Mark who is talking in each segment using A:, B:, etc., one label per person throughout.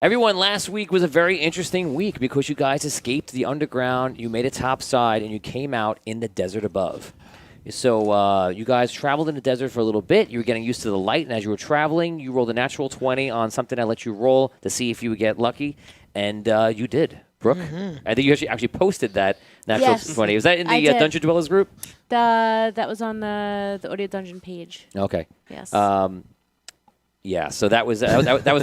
A: Everyone, last week was a very interesting week because you guys escaped the underground, you made it topside, and you came out in the desert above. So you guys traveled in the desert for a little bit. You were getting used to the light, and as you were traveling, you rolled a natural 20 on something I let you roll to see if you would get lucky, and you did. Brooke, I think you actually posted that natural 20. Was that in the Dungeon Dwellers group?
B: That was on the Audio Dungeon page.
A: Okay.
B: Yes.
A: Yeah, so that was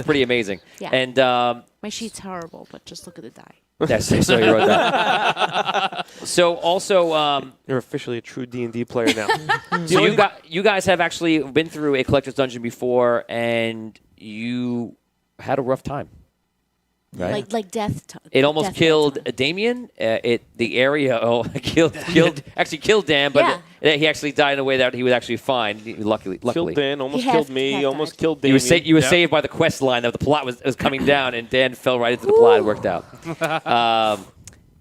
A: pretty amazing.
B: Yeah.
A: And
B: my sheet's horrible, but just look at the die.
A: Yes, so you wrote that. So also,
C: you're officially a true D&D player now.
A: So you guys have actually been through a collector's dungeon before, and you had a rough time, right?
B: Like death.
A: It almost killed Damien. The area killed Dan, but he actually died in a way that he was actually fine. Luckily,
C: killed Dan, almost killed me, almost killed Damien.
A: You were saved by the quest line that the plot was coming down, and Dan fell right into the plot. It worked out.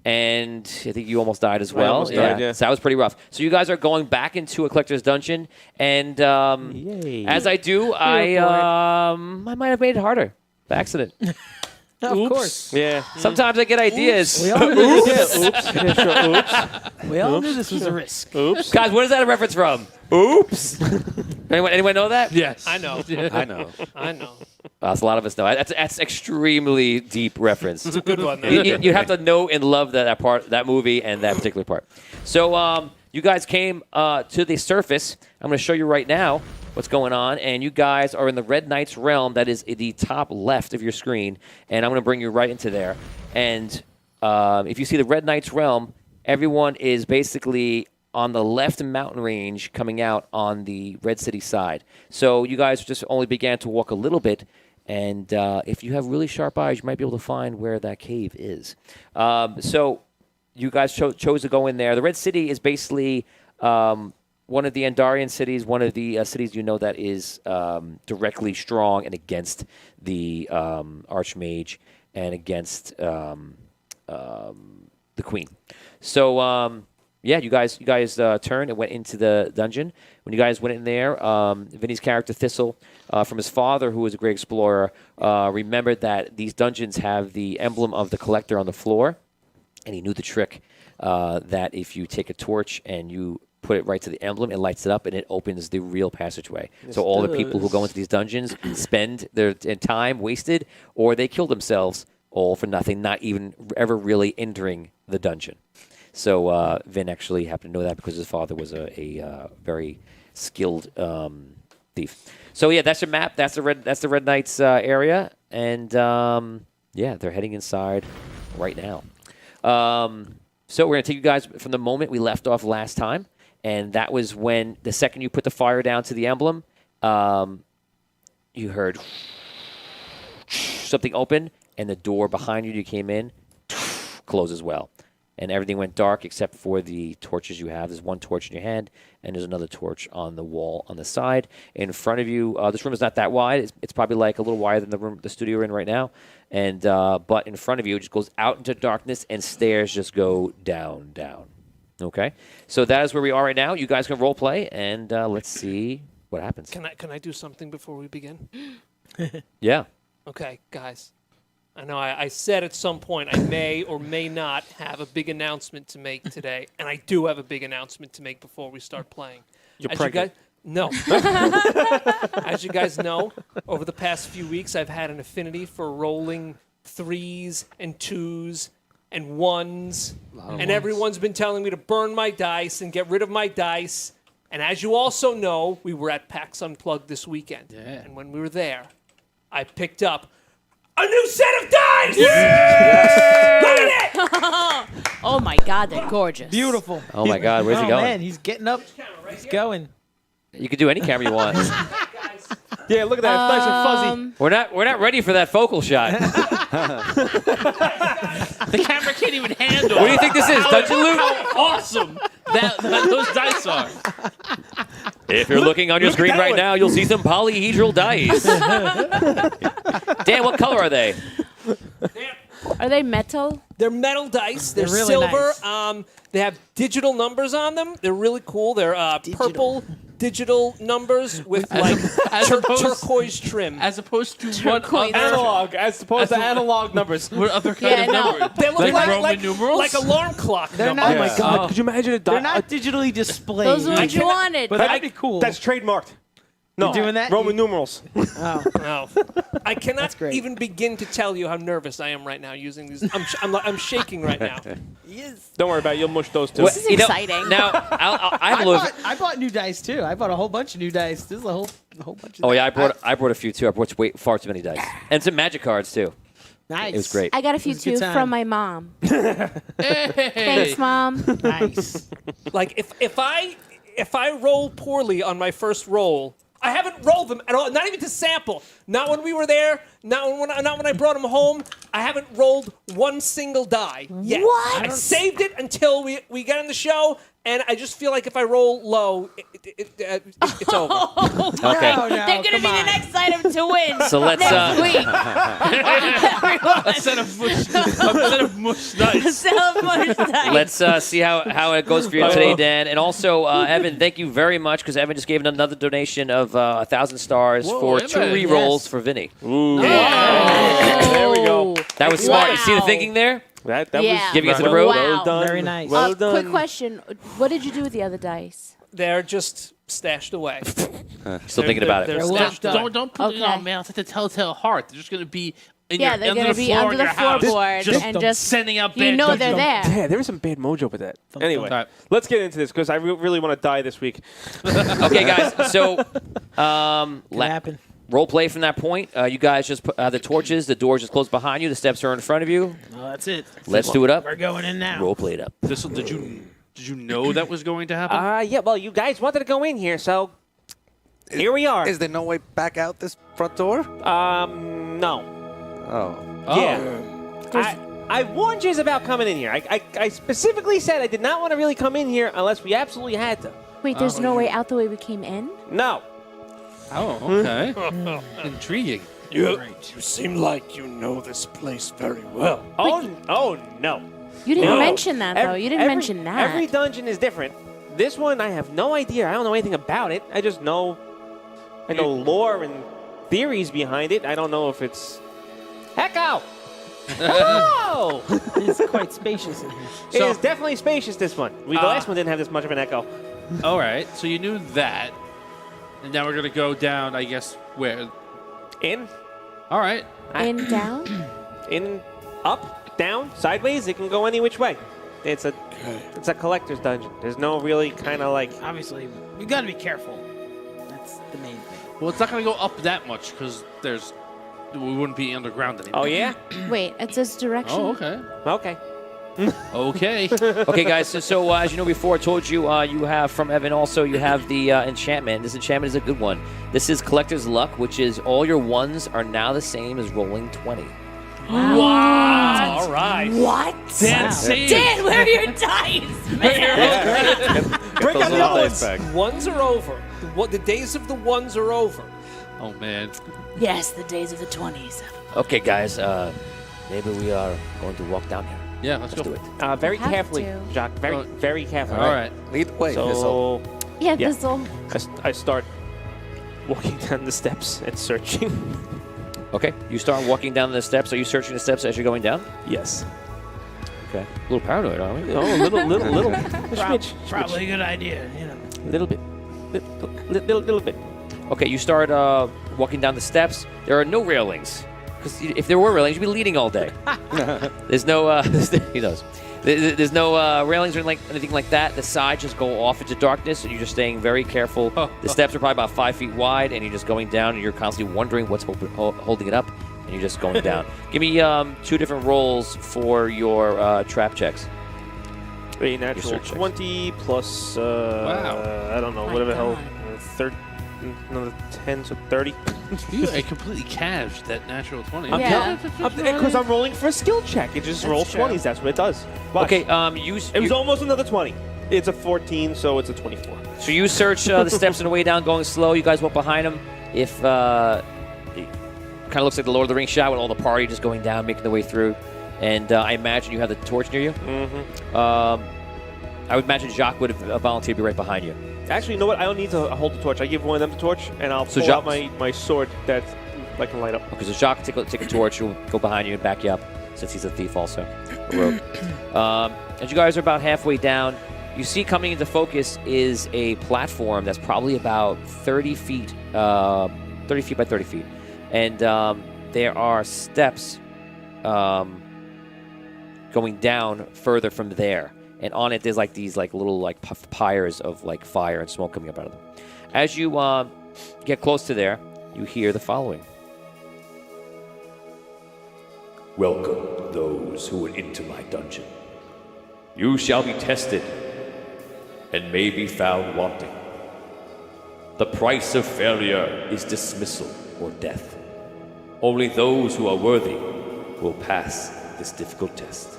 A: And I think you almost died as well.
C: I almost died, yeah.
A: So that was pretty rough. So you guys are going back into a collector's dungeon, and as I do, I might have made it harder by accident.
D: Of course.
C: Yeah.
A: Sometimes I get ideas.
D: We all knew this.
C: Oops.
D: We all knew this was a risk.
C: Oops.
A: Guys, what is that a reference from? Oops. Anyone know that?
E: Yes.
D: I know.
E: I know.
D: I know.
A: A lot of us know. That's extremely deep reference.
D: It's a good one, though.
A: You have to know and love that movie and that particular part. So you guys came to the surface. I'm going to show you right now what's going on, and you guys are in the Red Knight's realm. That is the top left of your screen, and I'm going to bring you right into there. And if you see the Red Knight's realm, everyone is basically on the left mountain range coming out on the Red City side. So you guys just only began to walk a little bit, and if you have really sharp eyes, you might be able to find where that cave is. So you guys chose to go in there. The Red City is basically one of the Andarian cities, one of the cities that is directly strong and against the Archmage and against the Queen. So you guys turned and went into the dungeon. When you guys went in there, Vinny's character Thistle, from his father, who was a great explorer, remembered that these dungeons have the emblem of the collector on the floor, and he knew the trick that if you take a torch and you put it right to the emblem, it lights it up, and it opens the real passageway. Yes, so all the people who go into these dungeons spend their time wasted, or they kill themselves, all for nothing, not even ever really entering the dungeon. So Vin actually happened to know that because his father was a very skilled thief. So yeah, that's your map. That's the Red Knights area, and they're heading inside right now. So we're gonna take you guys from the moment we left off last time. And that was when the second you put the fire down to the emblem, you heard something open, and the door behind you came in close as well. And everything went dark except for the torches you have. There's one torch in your hand, and there's another torch on the wall on the side. In front of you, this room is not that wide. It's probably like a little wider than the studio we're in right now. And but in front of you, it just goes out into darkness, and stairs just go down. Okay, so that is where we are right now. You guys can role play, and let's see what happens.
D: Can I do something before we begin?
A: Yeah.
D: Okay, guys. I know I said at some point I may or may not have a big announcement to make today, and I do have a big announcement to make before we start playing.
C: You're pregnant.
D: No. As you guys know, over the past few weeks, I've had an affinity for rolling 3s and 2s and 1s, and everyone's been telling me to burn my dice and get rid of my dice. And as you also know, we were at PAX Unplugged this weekend.
E: Yeah.
D: And when we were there, I picked up a new set of dice!
E: Yeah!
D: Look at it!
B: Oh my God, they're gorgeous.
D: Beautiful.
A: Oh my God, where's he going?
D: Man, he's getting up. He's going.
A: You can do any camera you want.
C: Yeah, look at that. It's nice and fuzzy.
A: We're not ready for that focal shot.
E: The camera can't even handle.
A: What do you think this is, Dungeon Loot?
E: How awesome that those dice are.
A: If you're looking on your screen right now, you'll see some polyhedral dice. Dan, what color are they?
B: Are they metal?
D: They're metal dice. They're
B: really
D: silver.
B: nice.
D: They have digital numbers on them. They're really cool. They're purple, digital numbers with
E: as opposed-
D: turquoise trim.
E: As opposed to what
B: Turquoise.
E: other,
C: Analog, as opposed to analog numbers.
E: what other kind
B: Yeah,
E: of
B: I know.
E: number?
D: They look
E: like
D: like
E: Roman numerals?
D: like alarm clock
F: They're
D: numbers.
F: not.
C: Oh my
F: Yeah.
C: God!
E: Oh.
C: Could you imagine a
F: They're not digitally displayed.
B: Those are what you wanted.
F: But that'd be cool.
C: That's trademarked. No,
F: You're doing that?
C: Roman numerals.
F: Oh.
D: No. I cannot
F: great.
D: even begin to tell you how nervous I am right now using these. I'm shaking right now.
F: Yes.
C: Don't worry about it. You'll mush those two.
B: This is exciting.
A: Now, I have a little.
F: I bought new dice too. I bought a whole bunch of new dice. This is a whole bunch of.
A: Oh yeah, I brought a few too. I brought far too many dice and some magic cards too.
F: Nice.
A: It was great.
B: I got a few
F: It was a good
B: too
F: time.
B: from my mom.
E: Hey.
B: Thanks, Mom.
F: Nice.
D: Like if I roll poorly on my first roll, I haven't rolled them at all. Not even to sample. Not when we were there. Not when I brought them home. I haven't rolled one single die yet.
B: What?
D: I saved it until we get on the show, and I just feel like if I roll low, it's over.
A: Okay.
F: No,
B: They're gonna be the next item to win.
A: So let's
B: next week.
E: A set of mush dice.
B: So much time.
A: let's see how it goes for you today, Dan. And also, Evan, thank you very much because Evan just gave another donation of 1,000 stars
E: Whoa,
A: for
E: Evan.
A: 2 re-rolls
F: Yes.
A: for Vinny.
C: There we go.
A: That was smart. You see the
B: Wow.
A: thinking there?
C: That
B: Yeah.
C: was
A: Giving it to the
C: well,
A: road?
C: well
B: Wow.
C: done.
F: Very nice.
C: Well done.
B: Quick question. What did you do with the other dice?
D: They're just stashed away.
A: Still thinking about it.
D: They're
F: They're
D: stashed
F: locked up.
D: away.
E: Don't put it
B: Okay.
E: on, man. It's like the telltale heart. They're just going to be in
B: Yeah,
E: your,
B: they're
E: under
B: gonna
E: the
B: be
E: floor
B: under
E: in
B: the
E: your house.
B: floorboard and just
E: sending out
B: you
E: bad
B: know
E: thump,
B: they're
E: thump.
B: there.
C: Yeah, there was some bad mojo with that. Anyway,
E: All right.
C: let's get into this because I really want to die this week.
A: Okay, guys. So,
F: Can happen.
A: role play from that point. You guys just put the torches. The doors just closed behind you. The steps are in front of you.
F: Well, that's it.
A: Let's do it up.
F: We're going in now.
A: Role play it up.
E: Did you know that was going to happen?
C: Yeah, well, you guys wanted to go in here, so here we are.
G: Is there no way back out this front door?
C: No.
G: Oh.
C: Yeah. I warned you about coming in here. I specifically said I did not want to really come in here unless we absolutely had to.
B: Wait, there's no way out the way we came in?
C: No.
E: Oh, okay. Intriguing.
D: You seem like you know this place very well.
C: Oh no.
B: You didn't
C: No.
B: mention that, though. You didn't
C: Every-
B: mention that.
C: Every dungeon is different. This one, I have no idea. I don't know anything about it. I just know, I know lore and theories behind it. I don't know if it's. Echo! Hello!
F: It's quite spacious in here.
C: It
E: So-
C: is definitely spacious, this one. The last one didn't have this much of an echo.
E: All right. So you knew that. And now we're going to go down, I guess, where?
C: In,
E: All right.
B: In, down?
C: in, up, down, sideways. It can go any which way. It's a collector's dungeon. There's no really kind of like.
F: Obviously, we got to be careful. That's the main thing.
E: Well, it's not going to go up that much because we wouldn't be underground anymore.
C: Oh yeah.
B: Wait, it says direction.
E: Oh, okay.
C: Okay.
E: Okay.
A: Okay, guys. So as you know before, I told you you have from Evan also you have the enchantment. This enchantment is a good one. This is Collector's Luck, which is all your ones are now the same as rolling 20.
E: Wow.
D: All right.
B: What?
E: Dan saved.
B: Dan, where are your dice? Man.
C: Break out the other ones.
D: Ones are over. The days of the ones are over.
E: Oh, man.
B: Yes, the days of the 20s.
A: Okay, guys. Maybe we are going to walk down here.
E: Yeah, let's
A: Let's
E: go.
A: do it.
C: Very
B: Have
C: carefully,
B: to.
C: Jacques. Very carefully.
E: All right.
G: Lead the way, Thistle.
C: So
B: Yeah,
C: Yeah.
B: this'll.
C: I start walking down the steps and searching.
A: Okay. You start walking down the steps. Are you searching the steps as you're going down?
C: Yes.
A: Okay. A little paranoid, aren't we?
C: Oh, a little. Smidge.
F: Probably a good idea, you know.
C: Little bit. Little bit.
A: Okay. You start walking down the steps. There are no railings. Because if there were railings, you'd be leading all day. There's no, he knows. There's no railings or anything like that. The sides just go off into darkness, and you're just staying very careful. The steps are probably about 5 feet wide, and you're just going down, and you're constantly wondering what's holding it up, and you're just going down. Give me 2 different rolls for your trap checks.
C: A natural
A: search checks.
C: 20 plus,
E: Wow.
C: I don't know,
B: My
C: whatever the hell,
B: God.
C: another 10, so 30.
E: You completely cashed that natural 20.
B: Yeah.
C: Because I'm rolling for a skill check. It just
B: That's
C: rolls
B: true.
C: 20s. That's what it does. Watch.
A: Okay,
C: It was almost another 20. It's a 14, so it's a 24.
A: so you search the steps on the way down, going slow. You guys walk behind them. If it kind of looks like the Lord of the Rings shot with all the party just going down, making their way through. And I imagine you have the torch near you.
C: Mm-hmm.
A: I would imagine Jacques would have volunteered to be right behind you.
C: Actually, you know what? I don't need to hold the torch. I give one of them the torch, and I'll
A: So
C: pull out
A: Jacques-
C: my sword that I can light up.
A: Okay, so Jacques take a torch. He'll go behind you and back you up, since he's a thief also, a rogue. As you guys are about halfway down, you see coming into focus is a platform that's probably about 30 feet by 30 feet. And there are steps going down further from there. And on it, there's like these like little like pyres of like fire and smoke coming up out of them. As you get close to there, you hear the following.
H: Welcome those who would enter my dungeon. You shall be tested and may be found wanting. The price of failure is dismissal or death. Only those who are worthy will pass this difficult test.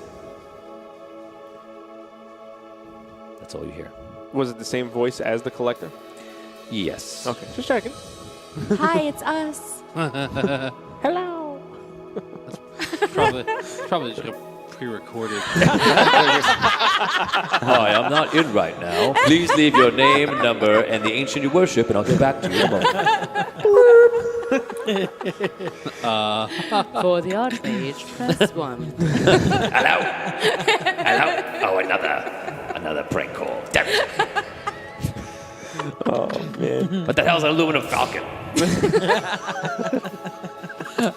A: That's all you hear.
C: Was it the same voice as the collector?
A: Yes.
C: Okay, just checking.
B: Hi, it's us.
C: Hello.
E: Probably just a pre-recorded.
A: Hi, I'm not in right now. Please leave your name, number, and the ancient you worship, and I'll get back to you in a moment.
B: For the odd page, press 1.
H: Hello? Hello? Oh, another prank call. Damn it.
C: Oh man.
H: What the hell's an aluminum falcon?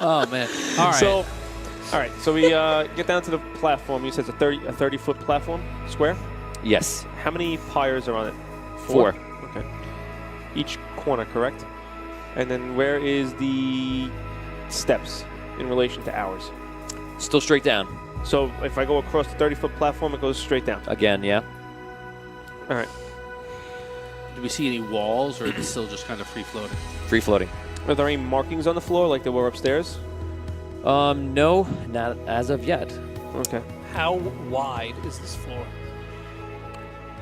E: Oh man! All right.
C: So, all right. So we get down to the platform. You said it's a 30-foot platform, square.
A: Yes.
C: How many pyres are on it?
A: 4.
C: Okay. Each corner, correct? And then where is the steps in relation to ours?
A: Still straight down.
C: So if I go across the 30-foot platform, it goes straight down.
A: Again, yeah.
C: All right.
E: Do we see any walls, or is it still just kind of free floating?
A: Free floating.
C: Are there any markings on the floor like there were upstairs?
A: No, not as of yet.
C: Okay.
D: How wide is this floor?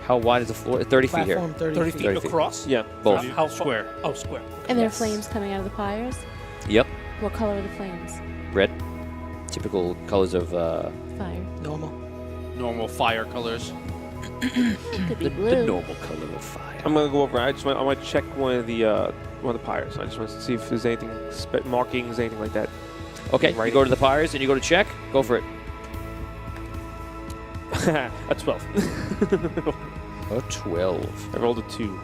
A: How wide is the floor? 30 feet here.
F: Platform 30
D: 30
F: feet.
D: feet
A: 30 feet.
D: across?
C: Yeah.
A: Both.
D: How square? Oh, square. Okay.
B: And there are
A: Yes.
B: flames coming out of the pyres?
A: Yep.
B: What color are the flames?
A: Red. Typical colors of
B: Fire.
F: Normal.
E: Normal fire colors.
B: Could be
A: the
B: blue.
A: normal color of fire.
C: I'm gonna go over. I want to check one of the pyres. I just want to see if there's anything markings, anything like that.
A: Okay, you
C: Right.
A: go to the pyres and you go to check. Go for it.
C: A 12.
A: A 12.
C: I rolled a 2.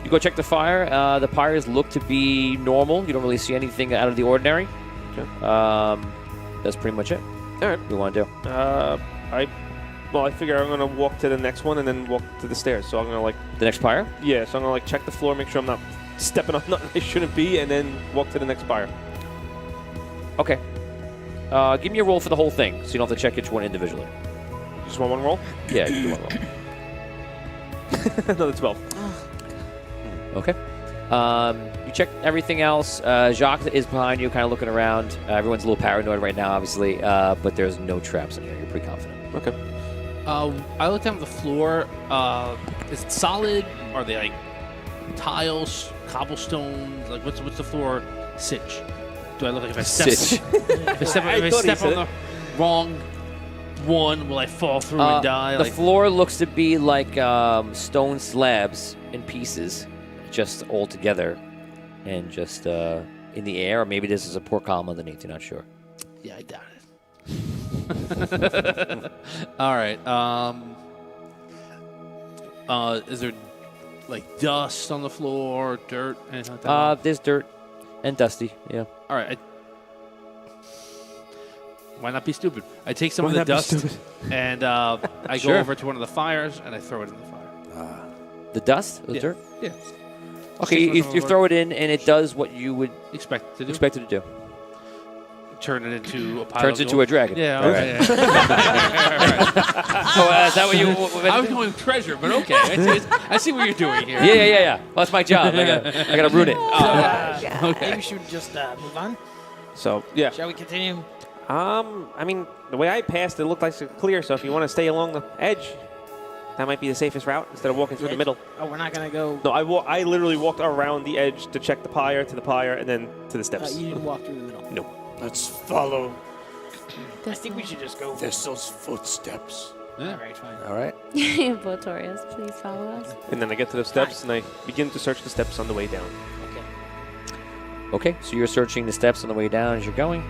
A: You go check the fire. The pyres look to be normal. You don't really see anything out of the ordinary.
C: Okay.
A: That's pretty much it.
C: All right.
A: What do you want to do?
C: I figure I'm gonna walk to the next one and then walk to the stairs. So I'm gonna like,
A: The next pyre?
C: yeah. So I'm gonna like check the floor, make sure I'm not stepping on nothing I shouldn't be, and then walk to the next pyre.
A: Okay. Give me a roll for the whole thing, so you don't have to check each one individually.
C: Just want one roll.
A: Yeah, you can do one roll.
C: Another 12.
A: Okay. You check everything else. Jacques is behind you, kind of looking around. Everyone's a little paranoid right now, obviously, but there's no traps in here. You're pretty confident.
C: Okay.
E: I look down at the floor. Is it solid? Are they like tiles, cobblestone? Like what's the floor sitch? Do I look like if I step
A: Sitch.
E: if I step,
C: I
E: if I
C: thought he
E: step
C: said
E: on the wrong one, will I fall through and die?
A: The
E: Like,
A: floor looks to be like stone slabs in pieces, just all together, and just in the air. Or maybe this is a poor column underneath. You're not sure.
E: yeah, I doubt it. All right. Is there like dust on the floor, dirt, anything like that?
A: There's dirt and dusty. Yeah.
E: All right. Why not be stupid? I take some
C: Why
E: of the
C: not be
E: dust
C: stupid?
E: and I
A: Sure.
E: go over to one of the fires and I throw it in the fire.
A: The dust, the
E: Yeah.
A: dirt.
E: Yeah.
A: Okay,
E: Just
A: you
E: like
A: throw it in, and it does what you would
E: Expect to do.
A: expect it to do.
E: Turn it into a pile
A: Turns
E: of
A: into
E: gold.
A: a dragon.
E: Yeah.
A: All
E: Okay.
A: right.
E: Yeah.
A: So is that what you?
E: I was going treasure, but okay. I see what you're doing here.
A: Yeah. Well, that's my job. I gotta ruin it.
F: Maybe we should just move on.
C: So yeah.
F: Shall we continue?
C: I mean, the way I passed, it looked like it's clear. So if you want to stay along the edge, that might be the safest route instead of walking through the middle.
F: Oh, we're not gonna go.
C: No, I literally walked around the edge to check the pyre, to the pyre, and then to the steps.
F: You didn't walk through the middle.
C: No.
H: Let's follow
F: I think we should just go.
H: Thistle's footsteps.
E: Yeah.
F: All right, fine.
G: All right.
B: Botorius, please follow us.
C: And then I get to the steps and I begin to search the steps on the way down.
F: Okay.
A: Okay, so you're searching the steps on the way down as you're going,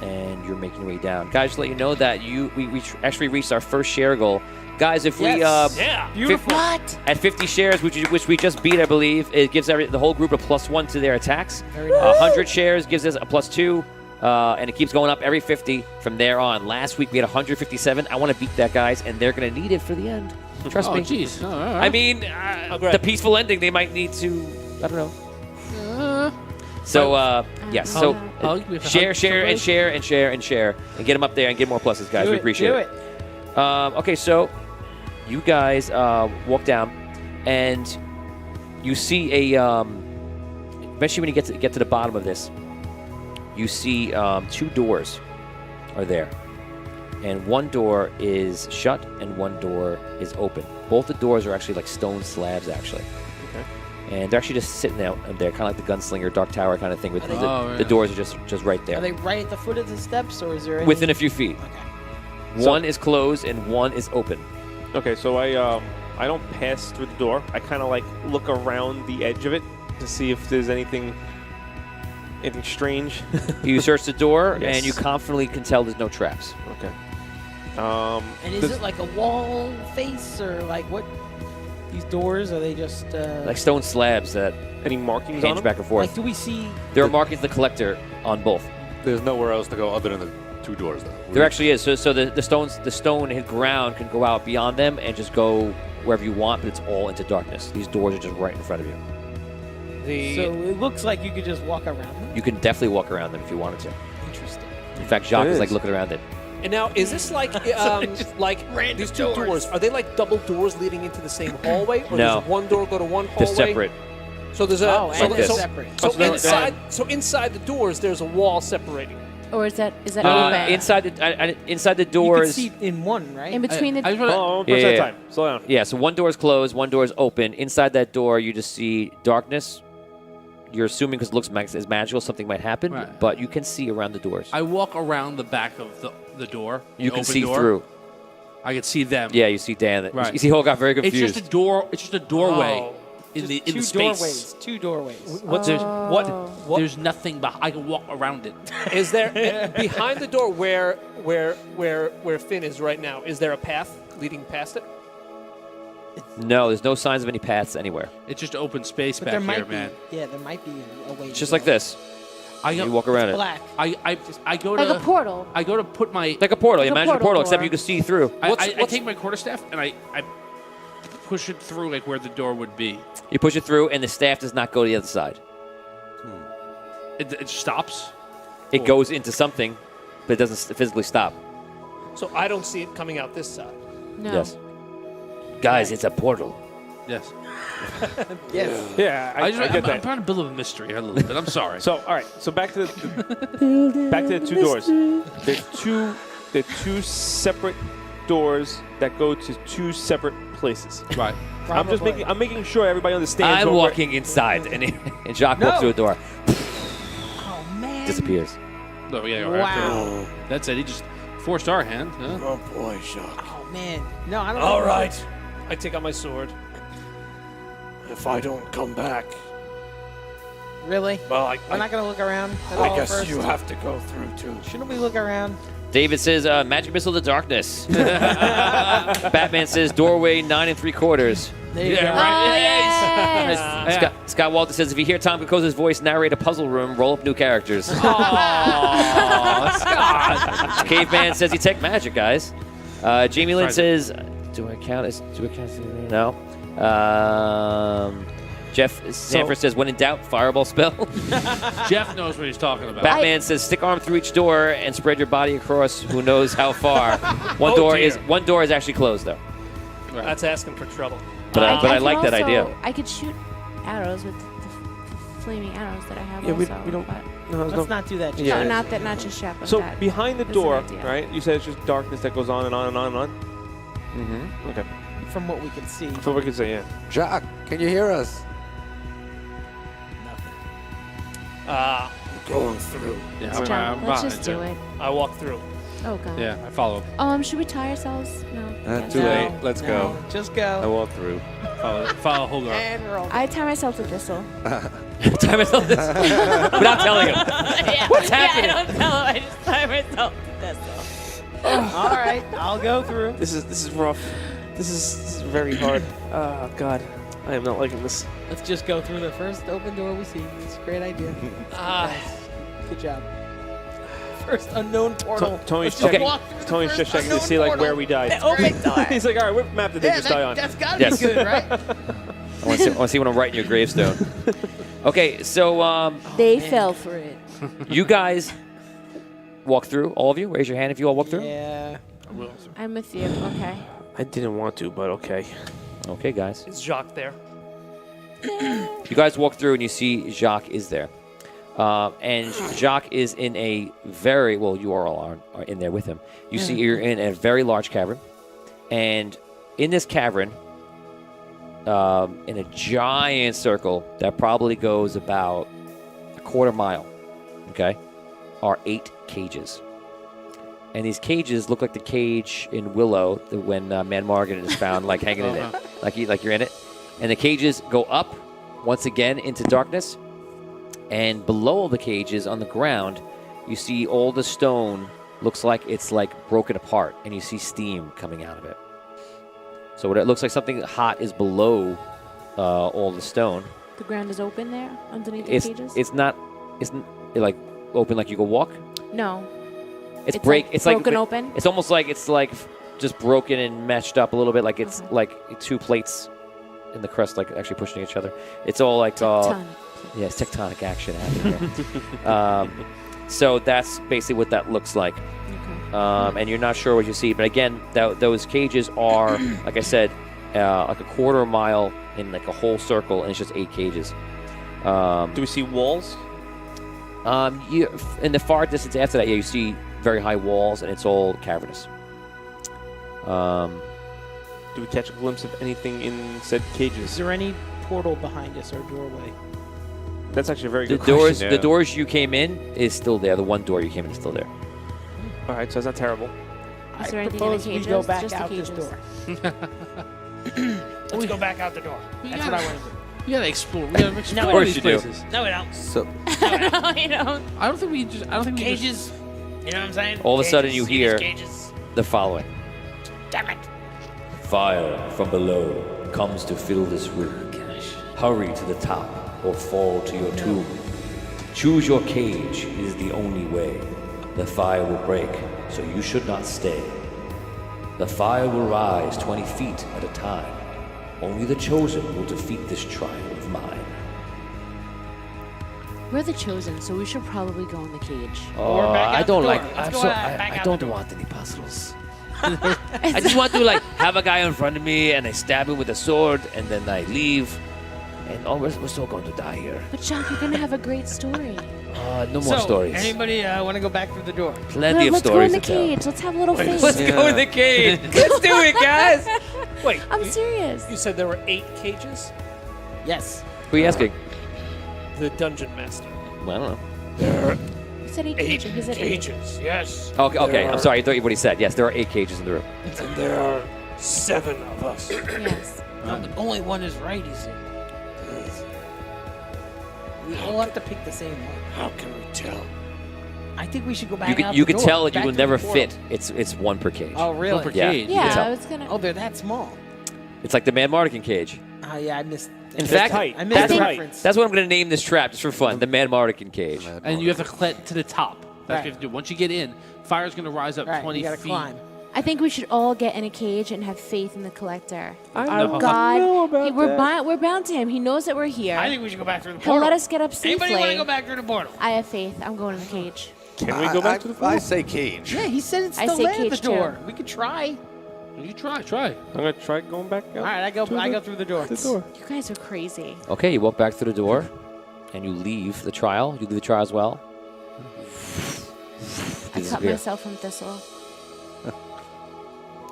A: and you're making your way down. Guys, to let you know that we actually reached our first share goal. Guys, if we
D: Yeah.
F: Beautiful.
A: at 50 shares, which we just beat, I believe, it gives the whole group a +1 to their attacks.
F: Very nice.
A: 100 shares gives us a +2, and it keeps going up every 50 from there on. Last week we had 157. I want to beat that, guys, and they're going to need it for the end. Trust
E: Oh,
A: me.
E: jeez. Oh, all right.
A: I mean,
D: great.
A: the peaceful ending, they might need to, I don't know. So, yes. So,
E: Hug? We have to
A: share,
E: hug
A: share, and
E: somebody?
A: share, and share, and share, and get them up there and get more pluses, guys.
F: Do
A: We
F: it,
A: appreciate
F: do
A: it. Okay, so you guys walk down, and you see a. Eventually, when you get to the bottom of this, you see 2 doors are there, and one door is shut and one door is open. Both the doors are actually like stone slabs, actually.
C: Okay.
A: And they're actually just sitting out there, kind of like the Gunslinger, Dark Tower kind of thing. With
F: Are they-
A: the doors are just right there,
F: Are they right at the foot of the steps, or is there any...
A: within a few feet.
F: Okay.
A: One is closed and one is open.
C: Okay, so I don't pass through the door. I kind of like look around the edge of it to see if there's anything strange.
A: You search the door,
C: Yes.
A: and you confidently can tell there's no traps.
C: Okay.
F: And is it like a wall face, or like what? These doors, are they just...
A: Like stone slabs that
C: any markings on
A: hinge
C: them?
A: back and forth.
F: like, do we see...
A: There are markings of the collector on both.
I: There's nowhere else to go other than the 2 doors, though.
A: There actually is. So the stone and ground can go out beyond them and just go wherever you want, but it's all into darkness. These doors are just right in front of you.
F: So it looks like you could just walk around them?
A: You can definitely walk around them if you wanted to.
F: Interesting.
A: In fact, Jacques
C: It
A: is like
C: is.
A: looking around it.
D: And now, is this like these 2 doors? Are they like double doors leading into the same hallway, or
A: No.
D: does one door go to one hallway?
A: They're separate.
D: So there's a
F: Oh, and
A: like this.
F: they're separate.
D: so
C: they're-
D: inside the doors there's a wall separating.
B: Or is that open?
A: Inside the
F: You
A: doors.
F: can see in one, right?
B: In between the...
E: I just wanna-
C: Oh, one
A: Yeah,
C: person at a
A: yeah.
C: time. Slow down.
A: Yeah, so one door is closed, one door is open. Inside that door, you just see darkness. You're assuming because it looks as magical, something might happen,
E: Right.
A: but you can see around the doors.
E: I walk around the back of the door.
A: You
E: the
A: can
E: open
A: see
E: door.
A: through.
E: I can see them.
A: Yeah, you see Dan.
E: Right.
A: You see Hole got very
E: It's
A: confused.
E: just a door. It's just a doorway
D: Oh.
E: in the
F: two
E: space.
F: doorways. 2 doorways.
D: What's
B: Oh.
D: what
E: There's nothing behind. I can walk around it.
D: is there behind the door where Finn is right now? Is there a path leading past it?
A: No, there's no signs of any paths anywhere.
E: It's just open space
F: But
E: back
F: there
E: here,
F: might be...
E: man.
F: Yeah, there might be a way
A: It's
F: to
A: just
F: go.
A: like this.
E: I
A: You
E: go.
A: walk around it.
F: Black.
E: I go
B: like
E: to
B: a portal.
E: I go to put my.
A: Like a portal.
B: Like a
A: Imagine a
B: portal
A: portal, except
B: door.
A: you can see through.
E: I take my quarterstaff and I push it through like where the door would be.
A: You push it through, and the staff does not go to the other side.
E: It stops.
A: It
E: Cool.
A: goes into something, but it doesn't physically stop.
D: So I don't see it coming out this side.
B: No.
A: Yes. Guys, it's a portal.
E: Yes.
F: Yes.
C: Yeah, I get
E: I'm
C: that.
E: trying to build up a mystery a little bit. I'm sorry.
C: So, all right. So back to the 2 doors. There's two separate doors that go to 2 separate places.
E: right.
F: Probably.
C: I'm making sure everybody understands.
A: I'm
C: what we're-
A: walking inside, and Jacques walks
F: No.
A: through a door.
F: Oh, man.
A: Disappears.
E: No, yeah.
F: Wow.
E: That's it. He just forced our hand. Huh?
I: Oh, boy, Jacques.
F: Oh, man. No, I don't
I: All
F: know.
I: right.
D: I take out my sword.
I: If I don't come back,
F: Really?
I: well,
F: We're not going to look around at
I: I
F: all
I: guess
F: first?
I: you have to go through, too.
F: Shouldn't we look around?
A: David says, magic missile to darkness. Batman says, doorway 9 3/4.
F: There you
E: Yeah,
F: go.
E: right.
B: Oh, yes!
A: Scott Walter says, if you hear Tom Koko's voice narrate a puzzle room, roll up new characters. Caveman says, he tech magic, guys. Jamie Lynn says, do I count as... No. Jeff Sanford says, when in doubt, fireball spell.
E: Jeff knows what he's talking about.
A: Batman says, stick arm through each door and spread your body across who knows how far. One door is actually closed, though.
D: That's asking for trouble.
A: But I
B: could
A: like that
B: also-
A: idea.
B: I could shoot arrows with the flaming arrows that I have
C: Yeah,
B: also.
C: we don't.
B: but-
C: No, there's
F: Let's
C: no.
F: not do that.
C: Yeah.
B: No, not just Chef. but
C: So
B: that
C: behind the
B: is an
C: door,
B: idea.
C: right? You said it's just darkness that goes on and on and on and on.
A: Mm-hmm.
C: Okay.
F: From what we can see.
C: So we can say, yeah.
G: Jacques, can you hear us?
I: Going through.
E: Yeah,
B: Let's jump. Let's
E: behind
B: just do it.
D: I walk through.
B: Oh god.
E: Yeah, I follow.
B: Should we tie ourselves? No. Yes.
I: Too
F: No,
I: late. Let's
F: no,
I: go.
F: Just
I: I
F: go.
I: walk through.
E: Follow Holgar.
F: And roll.
B: I tie myself to Thistle.
A: Time myself this without telling him. What's happening?
B: I don't tell him. I just tie myself to Thistle.
F: All right, I'll go through.
C: This is rough. This is very hard. Oh God, I am not liking this.
F: Let's just go through the first open door we see. It's a great idea. Good job. First unknown portal.
C: Tony's
F: Let's just
C: checking.
F: walk through the
C: Tony's
F: first
C: just checking to
F: unknown
C: see like
F: portal.
C: where we died.
F: The open door.
C: He's like, all right, what map did they just die on?
F: That's gotta
A: Yes.
F: be good, right?
A: I want to see when I'm writing your gravestone. Okay, so
B: They fell for it.
A: you guys walk through. All of you, raise your hand if you all walk through.
F: Yeah.
B: I'm with you. Okay.
C: I didn't want to, but okay.
A: Okay, guys.
D: Is Jacques there?
A: You guys walk through and you see Jacques is there. And Jacques is in a very, well, you all are in there with him. You see you're in a very large cavern. And in this cavern, in a giant circle that probably goes about a quarter mile, okay, are 8 cages. And these cages look like the cage in Willow when Man Morgan is found like hanging in it, like you're in it. And the cages go up once again into darkness. And below the cages on the ground, you see all the stone looks like it's like broken apart, and you see steam coming out of it. So it looks like something hot is below all the stone.
B: The ground is open there underneath the
A: It's
B: cages?
A: isn't it like open like you go walk?
B: No.
A: It's
B: It's broken open?
A: It's almost like it's like just broken and meshed up a little bit, like it's
B: Okay.
A: like 2 plates in the crust, like actually pushing each other. It's all like
B: Tectonic.
A: yeah, it's tectonic action happening here. So that's basically what that looks like.
B: Okay.
A: And you're not sure what you see, but again, those cages are, like I said, like a quarter mile in like a whole circle, and it's just 8 cages.
C: Do we see walls?
A: You in the far distance after that, yeah, you see very high walls, and it's all cavernous.
C: Do we catch a glimpse of anything in said
F: Is
C: cages?
F: there any portal behind us or doorway?
C: That's actually a very
A: The
C: good
A: doors,
C: question.
A: the doors you came in is still there. The one door you came in is still there.
C: All right, so it's not terrible.
B: Is there
F: I
B: anything in the
F: propose we
B: cages?
F: go back
B: Just the
F: out this
B: cages.
F: door.
D: Let's go back out the door.
F: That's what I want to do.
E: We gotta explore. We gotta explore
A: Of course
E: these
A: you do.
E: places.
F: No, we don't.
G: So,
B: No, you don't.
E: I don't think we just. I don't think we just.
F: Cages. You know what I'm saying?
A: All of a sudden,
F: Cages.
A: you
F: See these
A: hear
F: cages?
A: the following.
F: Damn it.
H: Fire from below comes to fill this room. Hurry to the top or fall to your tomb. Choose your cage is the only way. The fire will break, so you should not stay. The fire will rise 20 feet at a time. Only the chosen will defeat this trial of mine.
B: We're the chosen, so we should probably go in the cage.
F: Or back out
A: I don't
F: the
A: like.
F: door.
A: I'm
F: Let's go
A: so,
F: back
A: I
F: out
A: don't
F: the door.
A: want any puzzles. I just want to like have a guy in front of me, and I stab him with a sword, and then I leave, and we're still going to die here.
B: But Jacques, you're gonna have a great story.
A: No more stories.
F: Anybody want to go back through the door?
A: Plenty of
B: Let's go
A: stories
B: in the
A: to tell.
B: cage. Let's have a little face.
A: Let's go in the cage. Let's do it, guys.
D: Wait,
B: I'm serious.
D: you said there were 8 cages?
F: Yes.
A: Who are you asking?
D: The dungeon master.
A: Well, I don't know.
I: There are
B: You said 8 cages. He said 8.
I: cages, yes.
A: Okay,
I: There
A: I'm
I: are-
A: sorry. I thought you what he said. Yes, there are 8 cages in the room.
I: And there are 7 of us.
B: Yes.
F: No, but only one is right, he said. We all have to pick the same one.
I: How can we tell?
F: I think we should go
A: You
F: back
A: could
F: out
A: you
F: the
A: could
F: door,
A: tell that you
F: back
A: will
F: through the
A: never
F: portal.
A: fit. It's 1 per cage.
F: Oh, really?
E: per
A: Yeah.
E: cage.
B: Yeah,
A: tell.
B: I was gonna.
F: Oh, they're that small.
A: It's like the Man Mardigan cage.
F: Oh, yeah, I missed.
A: In
C: That's
A: fact,
C: tight.
F: I missed
A: that's
F: the
A: what,
F: reference.
A: that's what I'm going to name this trap just for fun. The Man Mardigan cage.
E: And you have to climb to the top. That's what
F: Right.
E: you have to do. Once you get in, fire's gonna rise up
F: Right,
E: 20
F: you gotta
E: feet.
F: climb.
B: I think we should all get in a cage and have faith in the collector.
C: I
B: Our
C: know.
B: God,
C: I know about
B: we're,
C: that.
B: we're bound to him. He knows that we're here.
F: I think we should go back through the
B: He'll
F: portal.
B: let us get up safely.
F: Anybody want to go back through the portal?
B: I have faith. I'm going in the cage.
C: Can we go back to the
G: I
C: floor?
G: say cage.
F: Yeah, he said it's
B: I
F: still
B: say
F: there at the
B: cage, too.
F: door. We could try.
E: You try.
C: I'm gonna try going back out.
F: All right, I go through the door.
C: The door.
B: You guys are crazy.
A: Okay, you walk back through the door, and you leave the trial. You leave the trial as well.
B: I cut
A: Disappear.
B: myself from Thistle.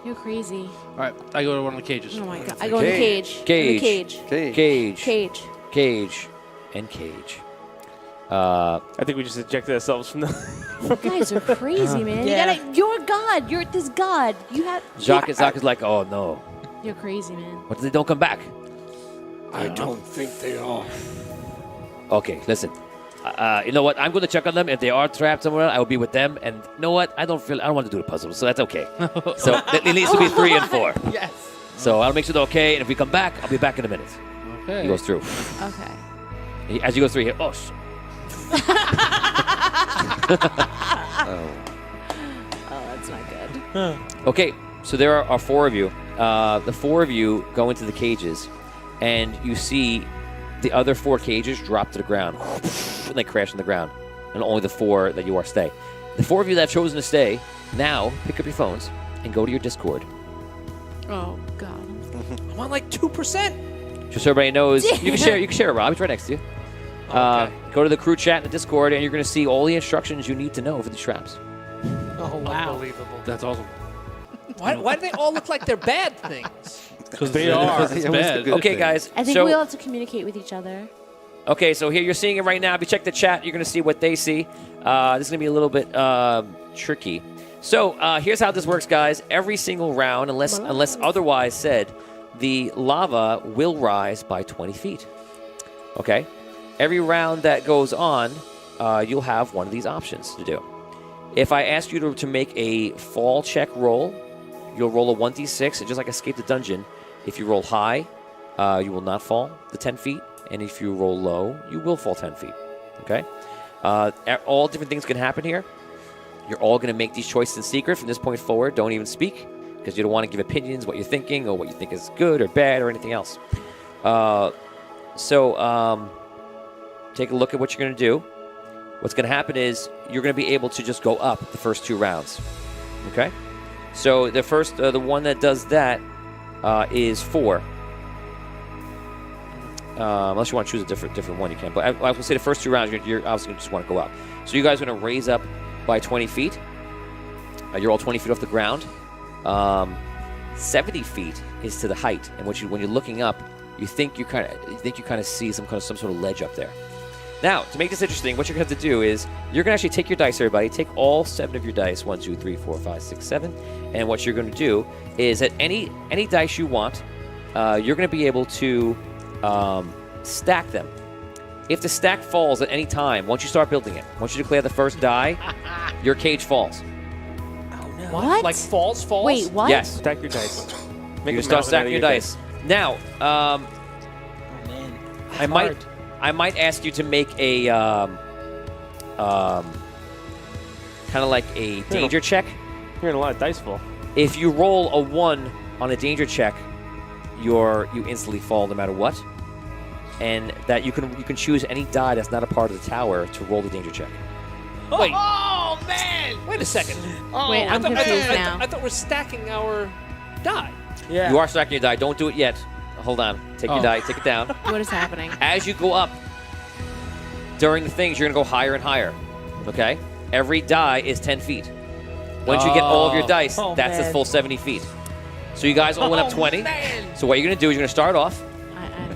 B: You're crazy.
E: All right, I go to one of the cages.
B: Oh my God. I go in the cage.
A: Cage.
B: In the cage.
G: Cage.
A: Cage,
B: Cage.
A: cage, and cage.
C: I think we just ejected ourselves from the.
B: You guys are crazy, man.
F: Yeah.
B: You're God. You're this God. You have.
A: Jacques is like, oh no,
B: You're crazy, man.
A: what if they don't come back?
I: I don't think they are.
A: Okay, listen. You know what? I'm going to check on them. If they are trapped somewhere, I will be with them. And you know what? I don't want to do the puzzle, so that's okay. So it needs to be 3 and 4.
F: Yes.
A: So I'll make sure they're okay. And if we come back, I'll be back in a minute.
E: Okay.
A: He goes through.
B: Okay.
A: As you go through here, oh,
B: Oh, that's not good.
A: okay. So there are 4 of you. The 4 of you go into the cages, and you see the other 4 cages drop to the ground, and they crash on the ground, and only the 4 that you are stay. The 4 of you that have chosen to stay now pick up your phones and go to your Discord.
B: Oh God.
D: I'm on like 2%.
A: Just so everybody knows, you can share. You can share it, Rob. He's right next to you.
D: Okay.
A: Go to the crew chat in the Discord, and you're going to see all the instructions you need to know for these traps.
F: Oh wow.
D: Unbelievable.
E: That's awesome.
D: Why do they all look like they're bad things?
E: Because
C: They are.
E: It's bad.
A: Okay, guys.
B: I think
A: so,
B: we all have to communicate with each other.
A: Okay, so here you're seeing it right now. If you check the chat, you're going to see what they see. This is going to be a little bit tricky. So here's how this works, guys. Every single round, unless otherwise said, the lava will rise by 20 feet. Okay? Every round that goes on, you'll have one of these options to do. If I ask you to make a fall check roll, you'll roll a 1d6, and just like Escape the Dungeon, if you roll high, you will not fall the 10 feet. And if you roll low, you will fall 10 feet. Okay? All different things can happen here. You're all going to make these choices in secret from this point forward. Don't even speak, because you don't want to give opinions, what you're thinking, or what you think is good or bad or anything else. Take a look at what you're going to do. What's going to happen is you're going to be able to just go up the first 2 rounds. Okay? So the first, the one that does that is 4. Unless you want to choose a different one, you can. But I will say the first 2 rounds, you're obviously going to just want to go up. So you guys are going to raise up by 20 feet. You're all 20 feet off the ground. 70 feet is to the height, and when you're looking up, you think you kind of see some sort of ledge up there. Now, to make this interesting, what you're going to have to do is you're going to actually take your dice, everybody. Take all 7 of your dice, 1, 2, 3, 4, 5, 6, 7. And what you're going to do is at any dice you want, you're going to be able to stack them. If the stack falls at any time, once you start building it, once you declare the first die, your cage falls.
B: What?
D: Like falls?
B: Wait, what?
A: Yes.
C: Stack your dice.
A: You can start stacking your dice. Now,
F: Oh man.
A: I might ask you to make a kind of like a danger check.
C: You're in a lot of dice fall.
A: If you roll a 1 on a danger check, you instantly fall no matter what. And that you can choose any die that's not a part of the tower to roll the danger check.
D: Wait.
F: Oh man.
D: Wait a second.
B: Wait, I'm confused now.
D: I thought we're stacking our die.
F: Yeah.
A: You are stacking your die. Don't do it yet. Hold on. Take your die. Take it down.
B: What is happening?
A: As you go up during the things, you're going to go higher and higher. Okay? Every die is 10 feet. Once you get all of your dice, that's the
F: man.
A: full 70 feet. So you guys all went up 20. So what you're going to do is you're going to start off,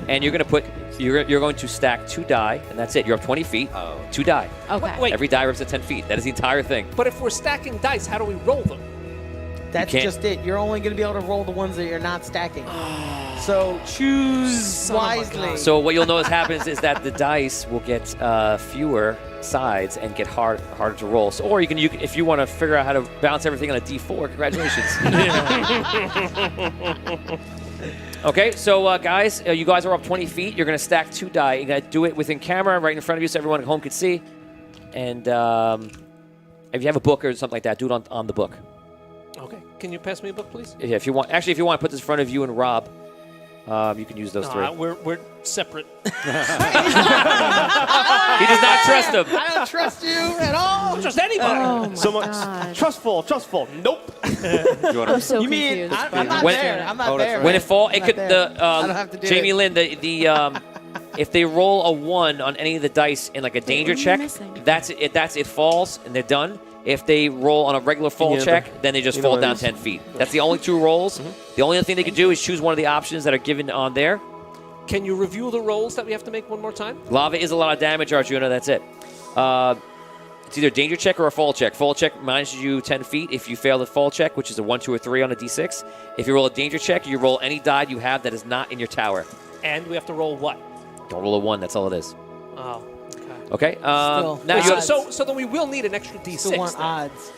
A: and you're going to you're going to stack 2 die, and that's it. You're up 20 feet. 2 die.
B: Okay.
D: Wait.
A: Every die represents 10 feet. That is the entire thing.
D: But if we're stacking dice, how do we roll them?
F: That's
A: can't-
F: just it. You're only going to be able to roll the ones that you're not stacking. So choose wisely.
A: So what you'll notice happens is that the dice will get fewer sides and get harder to roll. So, or you can if you want to figure out how to balance everything on a D4, congratulations. Okay, so guys, you guys are up 20 feet. You're going to stack 2 die. You're going to do it within camera, right in front of you, so everyone at home can see. And if you have a book or something like that, do it on the book.
D: Okay. Can you pass me a book, please?
A: Yeah, if you want to put this in front of you and Rob, you can use those 3.
D: We're separate.
A: He does not trust him.
F: I don't trust you at all.
D: Don't trust anybody.
B: Oh my
C: So much
B: God.
C: trustful. Nope.
B: I'm so
F: You mean
B: confused.
F: I'm not
A: When-
F: there? I'm not there.
A: When
F: man.
A: it fall, it
F: I'm
A: could
F: not there.
A: the
F: I don't have to do
A: Jamie
F: it.
A: Lynn the if they roll a 1 on any of the dice in like a danger
B: what am I
A: check,
B: missing?
A: that's it falls and they're done. If they roll on a regular fall
C: Yeah,
A: check, then they just
C: you know
A: fall
C: what it
A: down
C: is.
A: 10 feet. That's the only 2 rolls. The only other thing they can do is choose one of the options that are given on there.
D: Can you review the rolls that we have to make one more time?
A: Lava is a lot of damage, Arjuna. That's it. It's either a danger check or a fall check. Fall check minus you 10 feet if you fail the fall check, which is a 1, 2, or 3 on a d6. If you roll a danger check, you roll any die you have that is not in your tower.
D: And we have to roll what?
A: Don't roll a 1. That's all it is.
D: Oh, okay.
A: Okay.
F: Still,
A: Now you have,
D: So then we will need an extra d6.
F: Still want
D: then.
F: odds.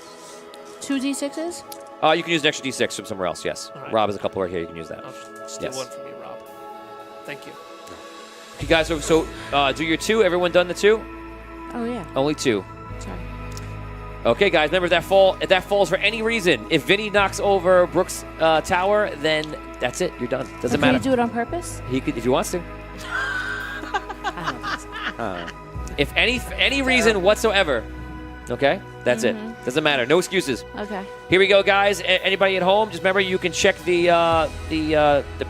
B: 2 d6s?
A: you can use an extra d6 from somewhere else. Yes.
D: All right.
A: Rob has a couple right here. You can use that.
D: I'll steal
A: Yes.
D: one from you, Rob. Thank you.
A: Okay, guys. So do your 2. Everyone done the 2?
B: Oh, yeah.
A: Only 2.
B: Sorry.
A: Okay, guys. Remember if that falls for any reason, if Vinny knocks over Brooks' tower, then that's it. You're done. Doesn't
B: Can
A: matter.
B: you do it on purpose?
A: He could if he wants to.
B: I don't think so.
A: If any reason whatsoever, okay, that's it. Doesn't matter. No excuses.
B: Okay.
A: Here we go, guys. Anybody at home? Just remember, you can check the